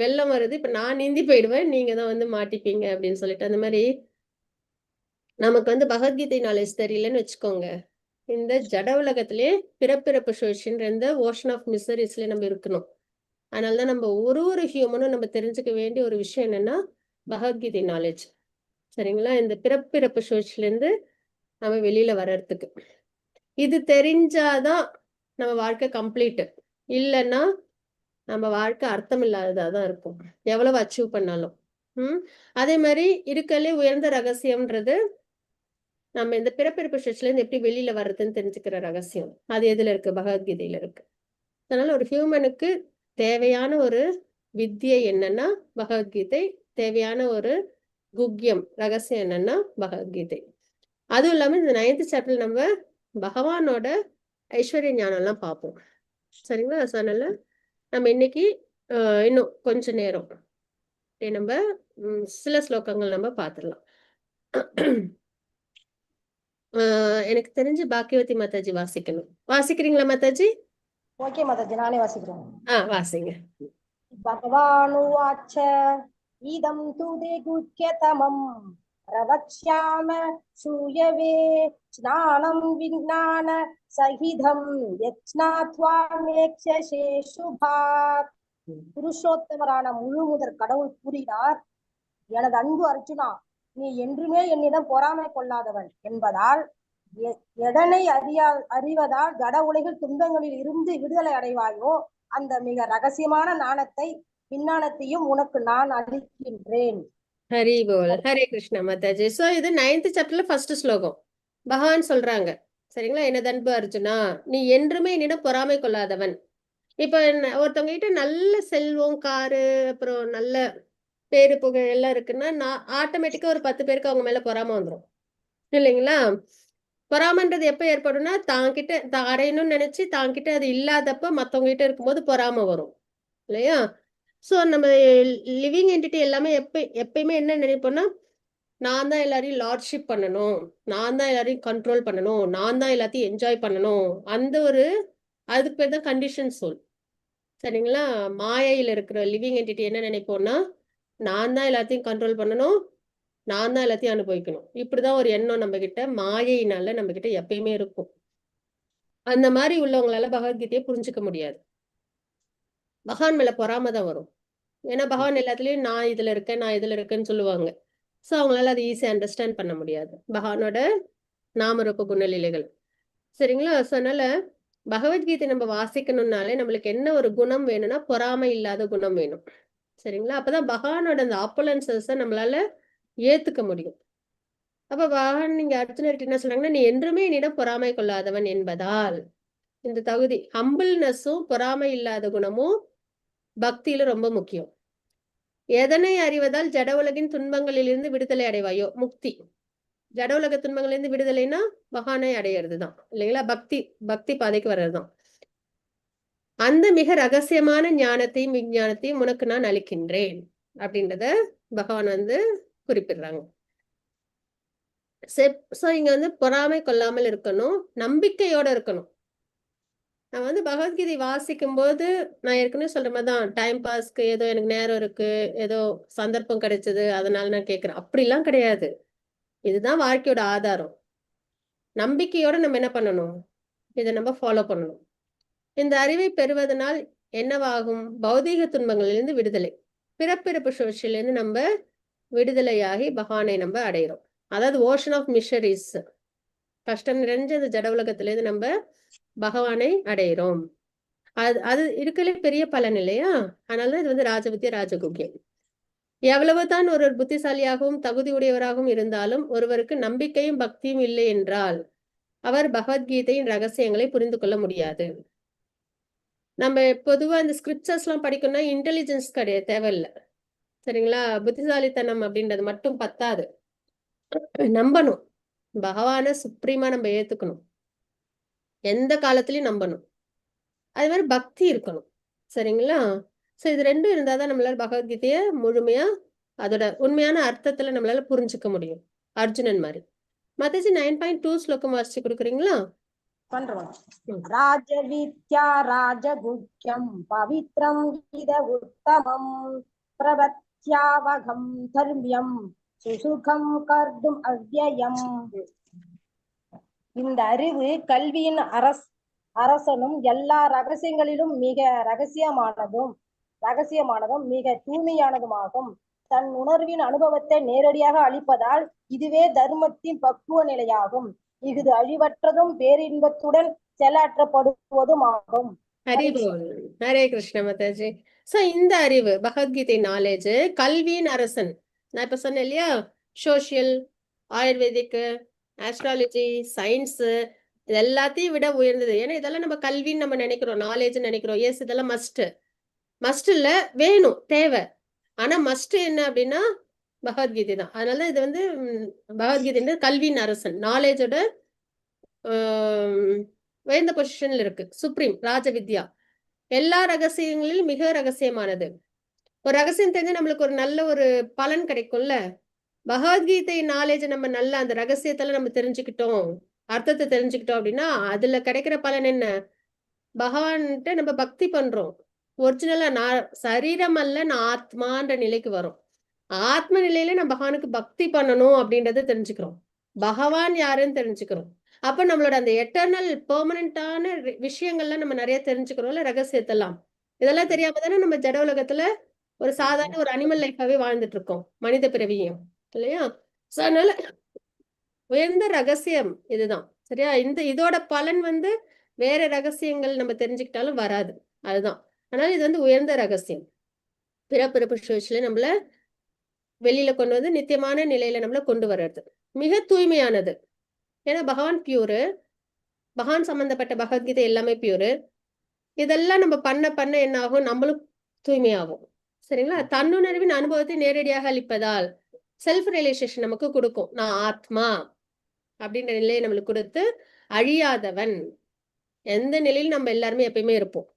வெள்ளம் வருது, இப்ப நான் நீந்தி போயிடுவேன், நீங்க தான் வந்து மாட்டிப்பீங்க அப்படின்னு சொல்லிட்டு. அந்த மாதிரி நமக்கு வந்து பகவத்கீதை நாலேஜ் தெரியலன்னு வச்சுக்கோங்க, இந்த ஜட உலகத்திலே பிறப்பிறப்பு சுழற்சின்ற இந்த ஓஷன் ஆஃப் மிசரிஸ்ல நம்ம இருக்கணும். அதனாலதான் நம்ம ஒரு ஹியூமனும் நம்ம தெரிஞ்சுக்க வேண்டிய ஒரு விஷயம் என்னன்னா பகவத்கீதை நாலேஜ். சரிங்களா? இந்த பிறப்பிறப்பு சுழற்சியில இருந்து நம்ம வெளியில வர்றதுக்கு இது தெரிஞ்சாதான் நம்ம வாழ்க்கை கம்ப்ளீட். இல்லைன்னா நம்ம வாழ்க்கை அர்த்தம் இல்லாததான் இருக்கும், எவ்வளவு அச்சீவ் பண்ணாலும். அதே மாதிரி இருக்கலே உயர்ந்த ரகசியம்ன்றது நம்ம இந்த பிறப்பிறப்பு சுழற்சியில இருந்து எப்படி வெளியில வர்றதுன்னு தெரிஞ்சுக்கிற ரகசியம். அது எதுல இருக்கு? பகவத்கீதையில இருக்கு. அதனால ஒரு ஹியூமனுக்கு தேவையான ஒரு வித்தியை என்னன்னா பகவத்கீதை, தேவையான ஒரு குக்கியம் ரகசியம் என்னன்னா பகவத்கீதை. அதுவும் இல்லாம இந்த 9th சாப்டர் நம்ம பகவானோட ஐஸ்வர்ய ஞானம்லாம் பார்ப்போம். சரிங்களா? ஸோ அதனால நம்ம இன்னைக்கு இன்னும் கொஞ்ச நேரம் நம்ம சில ஸ்லோகங்கள் நம்ம பார்த்துடலாம். எனக்கு தெரிஞ்சு பாக்கியவதி மாதாஜி வாசிக்கணும். வாசிக்கிறீங்களா மாதாஜி? ஓகே மாதாஜி, நானே வாசிக்கிறேன். வாசிங்க. भगवानुवाच इदं तु ते गुह्यतमं प्रवक्ष्याम श्रूयवे स्नानं विज्ञान सहितं यज्ञात्वामेक्षसे शुभात्. புருஷோத்தமரான முழுமுதற் கடவுள் கூறினார், எனது அன்பு அர்ஜுனா, நீ என்றுமே என்னிடம் பொறாமை கொள்ளாதவன் என்பதால் எதனை அறிவதால் ஜட உலகில் துன்பங்களில் இருந்து விடுதலை அடைவாயோ அந்த மிக ரகசியமான ஞானத்தை விஞ்ஞானத்தையும் உனக்கு நான் அளிக்கின்றேன். ஹரி போல். ஹரே கிருஷ்ணா மாதாஜி. சோ இது 9th சாப்டர்ல ஃபர்ஸ்ட் ஸ்லோகம். பகவான் சொல்றாங்க, சரிங்களா? எனது அன்பு அர்ஜுனா, நீ என்றுமே என்னிடம் பொறாமை கொள்ளாதவன். இப்ப ஒருத்தவங்க கிட்ட நல்ல செல்வம், காரு, அப்புறம் நல்ல பேரு புகழ் எல்லாம் இருக்குன்னா நான் ஆட்டோமேட்டிக்கா ஒரு 10 பேருக்கு அவங்க மேல பொறாம வந்துடும் இல்லைங்களா? பொறாமன்றது எப்ப ஏற்படும்னா தாங்கிட்ட அடையணும்னு நினைச்சு தாங்கிட்ட அது இல்லாதப்ப மத்தவங்க கிட்ட இருக்கும்போது பொறாம வரும் இல்லையா? ஸோ நம்ம லிவிங் என்டிட்டி எல்லாமே எப்பயுமே என்ன நினைப்போம்னா, நான் தான் எல்லாரையும் லார்ட்ஷிப் பண்ணணும், நான் தான் எல்லாரையும் கண்ட்ரோல் பண்ணணும், நான் தான் எல்லாத்தையும் என்ஜாய் பண்ணணும். அந்த ஒரு அதுக்கு பேர் தான் கண்டிஷன் சோல். சரிங்களா? மாயையில் இருக்கிற லிவிங் என்டிட்டி என்ன நினைப்போம்னா, நான் தான் எல்லாத்தையும் கண்ட்ரோல் பண்ணணும், நான் தான் எல்லாத்தையும் அனுபவிக்கணும். இப்படிதான் ஒரு எண்ணம் நம்ம கிட்ட மாயையினால நம்ம கிட்ட எப்பயுமே இருக்கும். அந்த மாதிரி உள்ளவங்களால பகவத்கீதையை புரிஞ்சுக்க முடியாது. பகவான் மேல பொறாம தான் வரும். ஏன்னா பகவான் எல்லாத்துலயும் நான் இதுல இருக்கேன், நான் இதுல இருக்கேன்னு சொல்லுவாங்க. ஸோ அவங்களால அதை ஈஸியா அண்டர்ஸ்டாண்ட் பண்ண முடியாது பகவானோட நாமரூப குணலீலைகள். சரிங்களா? ஸோ அதனால பகவத்கீதை நம்ம வாசிக்கணும்னாலே நம்மளுக்கு என்ன ஒரு குணம் வேணும்னா பொறாமை இல்லாத குணம் வேணும். சரிங்களா? அப்பதான் பகவானோட அந்த ஆப்பலன்சஸை நம்மளால ஏத்துக்க முடியும். அப்ப பகவான் நீங்க அர்ஜுனர்கிட்ட என்ன சொல்றாங்கன்னா, நீ என்றுமே என்னிடம் பொறாமை கொள்ளாதவன் என்பதால் இந்த தகுதி ஹம்பிள்னஸும் பொறாமை இல்லாத குணமும் பக்தியில ரொம்ப முக்கியம். எதனை அறிவதால் ஜட உலகின் துன்பங்களிலிருந்து விடுதலை அடைவாயோ, முக்தி. ஜட உலக துன்பங்களிலிருந்து விடுதலைனா பகவானை அடையிறதுதான் இல்லைங்களா? பக்தி பாதைக்கு வர்றதுதான். அந்த மிக ரகசியமான ஞானத்தையும் விஞ்ஞானத்தையும் உனக்கு நான் அளிக்கின்றேன் அப்படின்றத பகவான் குறிப்பிடுறாங்க. சோ இங்க பொறாமை கொள்ளாமல் இருக்கணும், நம்பிக்கையோட இருக்கணும். நான் பகவத்கீதை வாசிக்கும் போது நான் ஏற்கனவே சொல்ற மாதிரிதான் டைம் பாஸ்க்கு ஏதோ எனக்கு நேரம் இருக்கு, ஏதோ சந்தர்ப்பம் கிடைச்சது அதனால நான் கேட்கிறேன், அப்படிலாம் கிடையாது. இதுதான் வாழ்க்கையோட ஆதாரம். நம்பிக்கையோட நம்ம என்ன பண்ணணும், இதை நம்ம ஃபாலோ பண்ணணும். இந்த அறிவை பெறுவதனால் என்னவாகும்? பௌதீக துன்பங்களிலிருந்து விடுதலை, பிறப்பிறப்பு சுழற்சியிலிருந்து நம்ம விடுதலையாகி பகவானை நம்ம அடைகிறோம். அதாவது ஓஷன் ஆஃப் மிஷரிஸ், கஷ்டம் நிறைஞ்ச அந்த ஜட உலகத்திலேருந்து நம்ம பகவானை அடைகிறோம். அது இருக்கலே பெரிய பலன் இல்லையா? அதனாலதான் இது ராஜபுத்திய ராஜகுக்கியம். எவ்வளவுதான் ஒருவர் புத்திசாலியாகவும் தகுதி உடையவராகவும் இருந்தாலும் ஒருவருக்கு நம்பிக்கையும் பக்தியும் இல்லை என்றால் அவர் பகவத்கீதையின் ரகசியங்களை புரிந்து கொள்ள முடியாது. நம்ம பொதுவா இந்த ஸ்கிரிப்சர்ஸ் எல்லாம் படிக்கணும்னா இன்டெலிஜென்ஸ் கிடையாது, தேவையில்லை. சரிங்களா? புத்திசாலித்தனம் அப்படின்றது மட்டும் பத்தாது. நம்பணும், பகவானை சுப்ரீமா நம்ம ஏத்துக்கணும், எந்த காலத்திலயும் நம்பணும். அது மாதிரி பக்தி இருக்கணும். சரிங்களா? சோ இது ரெண்டும் இருந்தாதான் நம்மளால பகவத்கீதைய முழுமையா அதோட உண்மையான அர்த்தத்துல நம்மளால புரிஞ்சுக்க முடியும். அர்ஜுனன் மாதிரி. மாதாஜி 9.2 ஸ்லோகம் வாசிச்சு கொடுக்குறீங்களா? பண்றோம். ராஜவித்யா ராஜகுஹ்யம் பவித்ரம் இத உத்தமம் பிரபத்யாவகம் தர்மியம் சுசுகம் கர்தும் அவ்யயம். இந்த அறிவு கல்வியின் அரசனும் எல்லா ரகசியங்களிலும் மிக ரகசியமானதும் மிக தூய்மையானதுமாகும். தன் உணர்வின் அனுபவத்தை நேரடியாக அளிப்பதால் இதுவே தர்மத்தின் பக்குவ நிலையாகும். இது அழிவற்றதும் பேரின்பத்துடன் செயலாற்றப்படுவதும் ஆகும். ஹரே கிருஷ்ண மாதாஜி. சோ இந்த அறிவு பகவத்கீதை நாலேஜ் கல்வியின் அரசன். நான் இப்ப சொன்னேன் இல்லையா, சோசியல், ஆயுர்வேதிக், ஆஸ்ட்ராலஜி, சயின்ஸ், இது எல்லாத்தையும் விட உயர்ந்தது. ஏன்னா இதெல்லாம் நம்ம கல்வின்னு நம்ம நினைக்கிறோம், நாலேஜ் நினைக்கிறோம். எஸ், இதெல்லாம் மஸ்ட் இல்ல, வேணும், தேவை. ஆனா மஸ்ட் என்ன அப்படின்னா பகவத்கீதை தான். அதனால இது பகவத்கீதை கல்வியின் அரசன், நாலேஜோட உயர்ந்த பொசிஷன்ல இருக்கு. சுப்ரீம் ராஜ வித்யா எல்லா ரகசியங்களிலும் மிக ரகசியமானது. ஒரு ரகசியம் தெரிஞ்சு நம்மளுக்கு ஒரு நல்ல ஒரு பலன் கிடைக்கும்ல. பகவத்கீதை நாலேஜ் நம்ம நல்ல அந்த ரகசியத்துல நம்ம தெரிஞ்சுக்கிட்டோம், அர்த்தத்தை தெரிஞ்சுக்கிட்டோம் அப்படின்னா அதுல கிடைக்கிற பலன் என்ன? பகவான்கிட்ட நம்ம பக்தி பண்றோம். ஒரிஜினலா நான் சரீரம் அல்ல, நான் ஆத்மான்ற நிலைக்கு வரும். ஆத்ம நிலையில நம்ம பகவானுக்கு பக்தி பண்ணணும் அப்படின்றத தெரிஞ்சுக்கிறோம். பகவான் யாருன்னு தெரிஞ்சுக்கிறோம். அப்ப நம்மளோட அந்த எட்டர்னல் பெர்மனண்டான விஷயங்கள்லாம் நம்ம நிறைய தெரிஞ்சுக்கிறோம்ல, ரகசியத்தெல்லாம். இதெல்லாம் தெரியாம தானே நம்ம ஜட உலகத்துல ஒரு சாதாரண ஒரு அனிமல் லைஃபாவே வாழ்ந்துட்டு இருக்கோம், மனித பிறவியும் இல்லையா? சோ அதனால உயர்ந்த ரகசியம் இதுதான். சரியா? இதோட பலன் வேற ரகசியங்கள் நம்ம தெரிஞ்சுக்கிட்டாலும் வராது. அதுதான். அதனால இது உயர்ந்த ரகசியம். பிறப்பிறப்பு சுழற்சியில நம்மள வெளியில கொண்டு வந்து நித்தியமான நிலையில நம்மள கொண்டு வர்றது. மிக தூய்மையானது. ஏன்னா பகவான் பியூரு, பகவான் சம்பந்தப்பட்ட பகவத்கீதை எல்லாமே பியூரு. இதெல்லாம் நம்ம பண்ண பண்ண என்ன ஆகும்? நம்மளும் தூய்மையாகும். சரிங்களா? தன்னுணர்வின் அனுபவத்தை நேரடியாக அளிப்பதால் செல்ஃப் ரியலைசேஷன் நமக்கு கொடுக்கும். நான் ஆத்மா அப்படின்ற நிலையை நம்மளுக்கு கொடுத்து, அழியாதவன் எந்த நிலையில் நம்ம எல்லாருமே எப்பயுமே இருப்போம்.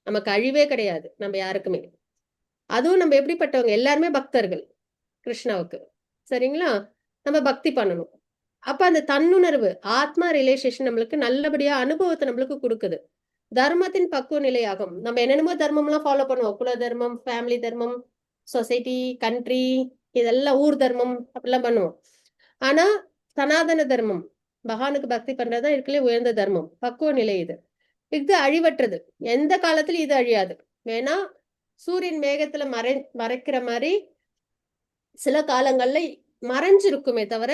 நமக்கு அழிவே கிடையாது நம்ம யாருக்குமே. அதுவும் நம்ம எப்படிப்பட்டவங்க? எல்லாருமே பக்தர்கள் கிருஷ்ணாவுக்கு. சரிங்களா? நம்ம பக்தி பண்ணணும். அப்ப அந்த தன்னுணர்வு ஆத்மா ரிலேஷேஷன் நம்மளுக்கு நல்லபடியா அனுபவத்தை நம்மளுக்கு கொடுக்குது. தர்மத்தின் பக்குவ நிலையாகும். நம்ம என்னென்னமோ தர்மம்லாம் ஃபாலோ பண்ணுவோம். குல தர்மம், ஃபேமிலி தர்மம், சொசைட்டி, கண்ட்ரி, இதெல்லாம் ஊர் தர்மம் அப்படிலாம் பண்ணுவோம். ஆனா சனாதன தர்மம், பகவானுக்கு பக்தி பண்றதுதான் இருக்கலே உயர்ந்த தர்மம். பக்குவ நிலை இது அழிவற்றது. எந்த காலத்துல இது அழியாது. வேணா சூரியன் மேகத்துல மறைக்கிற மாதிரி சில காலங்கள்ல மறைஞ்சிருக்குமே தவிர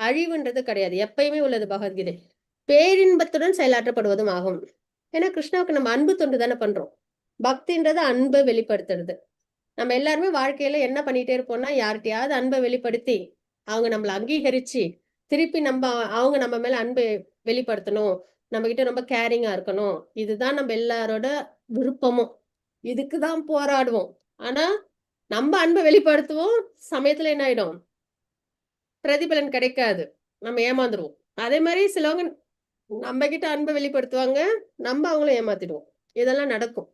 அழிவுன்றது கிடையாது. எப்பயுமே உள்ளது பகவத்கீதை. பேரின்பத்துடன் செயலாற்றப்படுவதும் ஆகும். ஏன்னா கிருஷ்ணாவுக்கு நம்ம அன்பு தொண்டு தானே பண்றோம். பக்தின்றது அன்பை வெளிப்படுத்துறது. நம்ம எல்லாருமே வாழ்க்கையில என்ன பண்ணிட்டே இருப்போம்னா, யார்கிட்டயாவது அன்பை வெளிப்படுத்தி அவங்க நம்மளை அங்கீகரிச்சு திருப்பி அவங்க நம்ம மேல அன்பை வெளிப்படுத்தணும், நம்ம கிட்ட ரொம்ப கேரிங்கா இருக்கணும். இதுதான் நம்ம எல்லாரோட விருப்பமும். இதுக்குதான் போராடுவோம். ஆனா நம்ம அன்பை வெளிப்படுத்துவோம், சமயத்துல என்ன ஆயிடும்? பிரதிபலன் கிடைக்காது, நம்ம ஏமாந்துருவோம். அதே மாதிரி சிலவங்க நம்ம கிட்ட அன்பை வெளிப்படுத்துவாங்க, நம்ம அவங்கள ஏமாத்திடுவோம். இதெல்லாம் நடக்கும்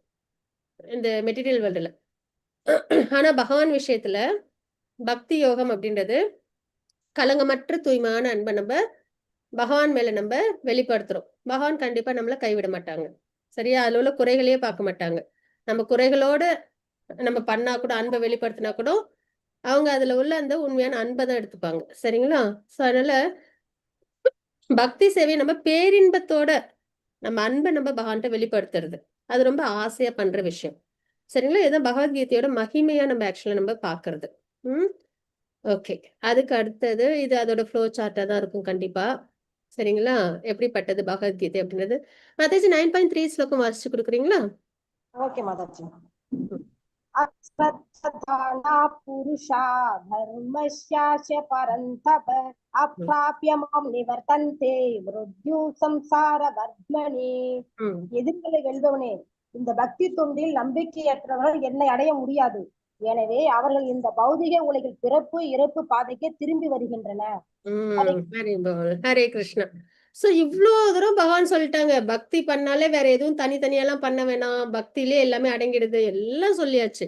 இந்த மெட்டீரியல் வேர்ல்டுல. ஆனா பகவான் விஷயத்துல பக்தி யோகம் அப்படின்றது கலங்கமற்ற தூய்மையான அன்பை நம்ம பகவான் மேல நம்ம வெளிப்படுத்துறோம். பகவான் கண்டிப்பா நம்மள கைவிட மாட்டாங்க. சரியா? அதுல உள்ள குறைகளையே பார்க்க மாட்டாங்க. நம்ம குறைகளோட நம்ம பண்ணா கூட, அன்பை வெளிப்படுத்தினா கூட அவங்க அதுல உள்ள அந்த உண்மையான அன்பை தான் எடுத்துப்பாங்க. சரிங்களா? சோ அதனால பக்தி சேவை நம்ம பேரின்பத்தோட நம்ம அன்பை நம்ம பகவான்கிட்ட வெளிப்படுத்துறது, அது ரொம்ப ஆசையா பண்ற விஷயம். சரிங்களா? இதுதான் பகவத்கீதையோட மகிமையா நம்ம ஆக்சுவலா நம்ம பாக்குறது. ஓகே. அதுக்கு அடுத்தது இது அதோட ஃப்ளோ சார்ட்டா தான் இருக்கும் கண்டிப்பா. சரிங்களா? எப்படிப்பட்டது பகவத்கீதை அப்படின்றது மாதாஜி 9.3 ஸ்லோகம் வாசிச்சு கொடுக்குறீங்களா? ஓகே மாதாஜி. அஸ்ரத்ததானா புருஷா தர்மஸ்யாஸ்ய பரந்தப அப்ராப்ய மாம் நிவர்த்தந்தே மிருத்யு சம்சார வர்த்மனி. எதிர்களை வெல்பவனே, இந்த பக்தி தொண்டில் நம்பிக்கையற்றவர்கள் என்னை அடைய முடியாது. எனவே அவர்கள் இந்த பௌதிக உலகில் பிறப்பு இறப்பு பாதைக்கு திரும்பி வருகின்றனர். ஹரே கிருஷ்ணா. சோ இவ்ளோ தூரம் பகவான் சொல்லிட்டாங்க. பக்தி பண்ணாலே வேற எதுவும் தனித்தனியெல்லாம் பண்ண வேணாம், பக்தியிலே எல்லாமே அடங்கிடுது, எல்லாம் சொல்லியாச்சு.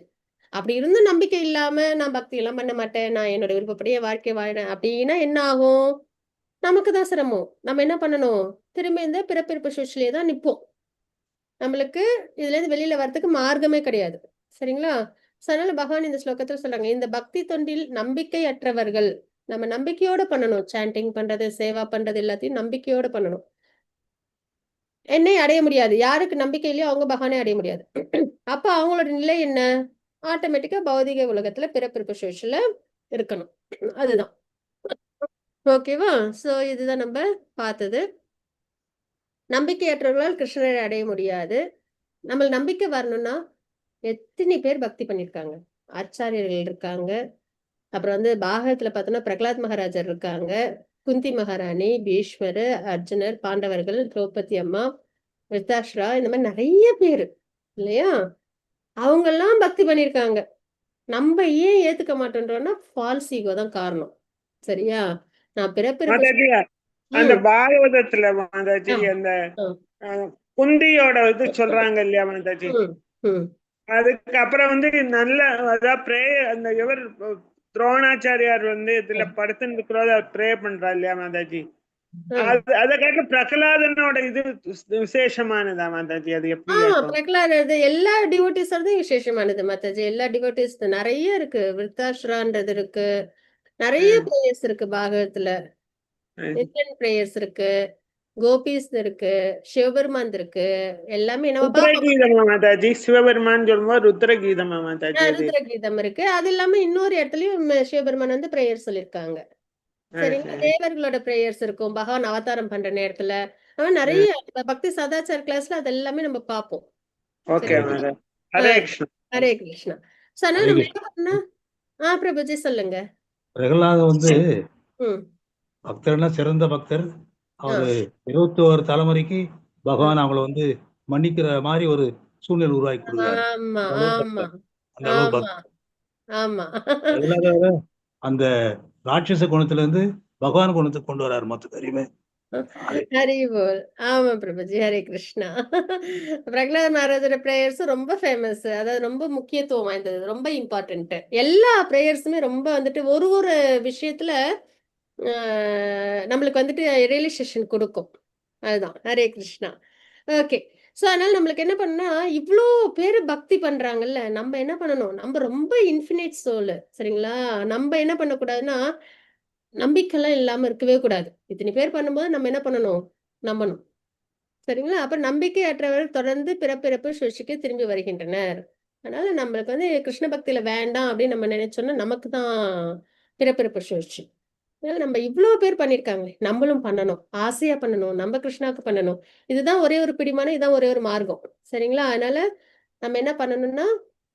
அப்படி இருந்து நம்பிக்கை இல்லாம நான் பக்தி எல்லாம் பண்ண மாட்டேன், நான் என்னோட விருப்பப்படியே வாழ்க்கை வாழறேன் அப்படின்னா என்ன ஆகும்? நமக்குதான் சிரமம். நம்ம என்ன பண்ணணும்? திரும்ப இந்த பிறப்பிறப்பு சுழற்சியிலே தான் நிப்போம். நம்மளுக்கு இதுல இருந்து வெளியில வர்றதுக்கு மார்க்கமே கிடையாது. சரிங்களா? அதனால பகவான் இந்த ஸ்லோகத்துல சொல்றாங்க, இந்த பக்தி தொண்டில் நம்பிக்கை அற்றவர்கள், நம்ம நம்பிக்கையோட பண்ணணும். சாண்டிங் பண்றது, சேவா பண்றது எல்லாத்தையும் நம்பிக்கையோட பண்ணணும். என்னை அடைய முடியாது. யாருக்கு நம்பிக்கை இல்லையோ அவங்க பகவானே அடைய முடியாது. அப்ப அவங்களோட நிலை என்ன? ஆட்டோமேட்டிக்கா பௌதிக உலகத்துல பிறப்பிறப்பு சுழற்சியில இருக்கணும். அதுதான். ஓகேவா? சோ இதுதான் நம்ம பார்த்தது. நம்பிக்கையற்றவர்களால் கிருஷ்ணரை அடைய முடியாது. நம்ம நம்பிக்கை வரணும்னா எத்தனை பேர் பக்தி பண்ணிருக்காங்க. ஆச்சாரியர்கள் இருக்காங்க. அப்புறம் பாகவத்துல பார்த்தோம்னா பிரகலாத் மகாராஜர் இருக்காங்க, குந்தி மகாராணி, பீஷ்மர், அர்ஜுனர், பாண்டவர்கள், திரௌபதி அம்மா, விருத்தாஷ்ரா, இந்த மாதிரி நிறைய பேரு இல்லையா? அவங்க எல்லாம் பக்தி பண்ணிருக்காங்க. நம்ம ஏன் ஏத்துக்க மாட்டோம்ன்றோம்னா ஃபால்ஸ் ஈகோ தான் காரணம். சரியா? நான் பிறப்பிறப்பு அந்த பாகவதத்துல மாதாஜி அந்த குந்தியோட இது சொல்றாங்க இல்லையா மாதாஜி, ம், ம். அதுக்கப்புறம் வந்து நல்ல அதான் ப்ரே அந்த இவர் துரோணாச்சாரியார் வந்து இதுல படுத்துன்னு இருக்கிறத ப்ரே பண்றா இல்லையா மாதாஜி, அதை காட்டில பிரகலாதனோட இது விசேஷமானதா மாதாஜி? அது எப்படி இருக்கும்? பிரகலாதர் எல்லா டிவோட்டிஸோடதும் விசேஷமானது மாதாஜி. எல்லா டிவோட்டிஸ் நிறைய இருக்கு. விருத்தாசுரான்றது இருக்கு, நிறைய பிரேயர்ஸ் இருக்கு பாகவத்துல. இந்தியன் பிரேயர்ஸ் இருக்கு, கோபிஸ் இருக்கு, சிவபெருமான் இருக்கு, எல்லாமே நம்ம பார்ப்போம். ருத்ரகீதமா மாதாஜி? சிவபெருமான் சொல்லும்போது ருத்ரகீதமா மாதாஜி? அது ருத்ரகீதம் இருக்கு. அது இல்லாம இன்னொரு இடத்துலயும் சிவபெருமான் வந்து பிரேயர் சொல்லியிருக்காங்க. சரிங்களா? தேவர்களோட பிரேயர்ஸ் இருக்கும் பகவான் அவதாரம் பண்ற நேரத்துல. நிறைய பக்தி சதாச்சார கிளாஸ்ல அது எல்லாமே நம்ம பார்ப்போம். Okay madam. Hare Krishna. Hare Krishna. So அதனால நம்ம என்ன பண்ணா பிரபுஜி சொல்லுங்க. பிரகலாதர் வந்து ம். பக்தர்னா சிறந்த பக்தர். அவரு 21 தலைமுறைக்கு பகவான் அவங்கள வந்து மன்னிக்கிற மாதிரி ஒரு சூழ்நிலை உருவாக்கி கொடுக்குறாரு. ஆமா அந்த அளவு ஆமா பக்தர். அந்த அளவு ஆமா பக்தர். ஆமா பிரகலாதர் அந்த ராட்சச குணத்துல இருந்து பகவான் குணத்துக்கு கொண்டு வராரு மொத்த தெரியுமே. ஹரி போல். ஆமா பிரபுஜி, ஹரே கிருஷ்ணா. பிரகலாத மகாராஜோட பிரேயர்ஸ் ரொம்ப ஃபேமஸ். அதாவது ரொம்ப முக்கியத்துவம் வாய்ந்தது, ரொம்ப இம்பார்ட்டன்ட். எல்லா பிரேயர்ஸுமே ரொம்ப வந்துட்டு ஒரு ஒரு விஷயத்துல நம்மளுக்கு வந்துட்டு ரியலைசேஷன் கொடுக்கும். அதுதான் ஹரே கிருஷ்ணா. ஓகே. ஸோ அதனால நம்மளுக்கு என்ன பண்ணா, இவ்வளோ பேர் பக்தி பண்றாங்கல்ல, நம்ம என்ன பண்ணணும், நம்ம ரொம்ப இன்ஃபினிட் சோல். சரிங்களா? நம்ம என்ன பண்ணக்கூடாதுன்னா, நம்பிக்கைலாம் இல்லாம இருக்கவே கூடாது. இத்தனை பேர் பண்ணும்போது நம்ம என்ன பண்ணணும், நம்பணும். சரிங்களா? அப்ப நம்பிக்கையற்றவர் தொடர்ந்து பிறப்பிறப்பு சுழற்சிக்கு திரும்பி வருகின்றனர். அதனால நம்மளுக்கு வந்து கிருஷ்ண பக்தியில வேண்டாம் அப்படின்னு நம்ம நினைச்சோம்னா நமக்கு தான் பிறப்பிறப்பு சுழற்சி. அதனால நம்ம இவ்வளோ பேர் பண்ணியிருக்காங்களே, நம்மளும் பண்ணணும், ஆசையா பண்ணணும், நம்ம கிருஷ்ணாவுக்கு பண்ணணும். இதுதான் ஒரே ஒரு பிடிமானம், இதுதான் ஒரே ஒரு மார்க்கம். சரிங்களா? அதனால நம்ம என்ன பண்ணணும்னா,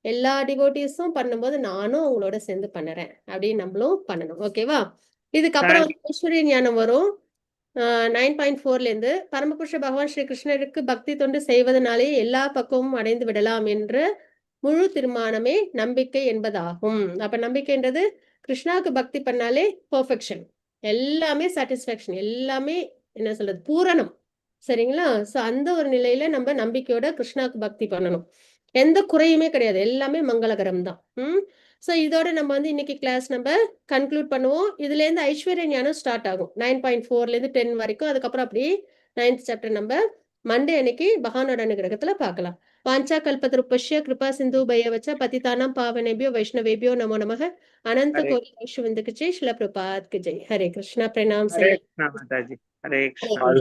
எல்லா டிவோட்டிஸும் பண்ணும்போது நானும் அவங்களோட சேர்ந்து பண்ணுறேன் அப்படின்னு நம்மளும் பண்ணணும். ஓகேவா? இதுக்கப்புறம் வந்து ஐஸ்வர்ய ஞானம் வரும். 9.4லேருந்து பரமபுருஷ பகவான் ஸ்ரீ கிருஷ்ணருக்கு பக்தி தொண்டு செய்வதனாலே எல்லா பக்கமும் அடைந்து விடலாம் என்ற முழு தீர்மானமே நம்பிக்கை என்பதாகும். அப்ப நம்பிக்கைன்றது கிருஷ்ணாவுக்கு பக்தி பண்ணாலே பெர்ஃபெக்ஷன், எல்லாமே சாட்டிஸ்ஃபேக்ஷன், எல்லாமே என்ன சொல்றது, பூரணம். சரிங்களா? ஸோ அந்த ஒரு நிலையில நம்ம நம்பிக்கையோட கிருஷ்ணாவுக்கு பக்தி பண்ணணும். எந்த குறையுமே கிடையாது, எல்லாமே மங்களகரம் தான். ஸோ இதோட நம்ம வந்து இன்னைக்கு கிளாஸ் நம்ம கன்க்ளூட் பண்ணுவோம். இதுலேருந்து ஐஸ்வர்ய ஞானம் ஸ்டார்ட் ஆகும் 9.4லேருந்து 10 வரைக்கும். அதுக்கப்புறம் அப்படி 9th சாப்டர் நம்ம மண்டே அன்னைக்கு பகவானோட அனுகிரகத்துல பார்க்கலாம். வாஞ்சா கல்பத்ருபஷ்ய கிருபா சிந்து பயவச்ச பதிதானாம் பாவனேபியோ வைஷ்ணவேபியோ நமோ நமக. அனந்த கோடி வைஷ்ணவந்துக்கு ஜெய். ஸ்ரீல பிரபாத்க்கு ஜெய். ஹரே கிருஷ்ணா. பிரணாம் ஹரே செய்ய. கிருஷ்ணா மாதாஜி. ஹரே கிருஷ்ணா. ஹரே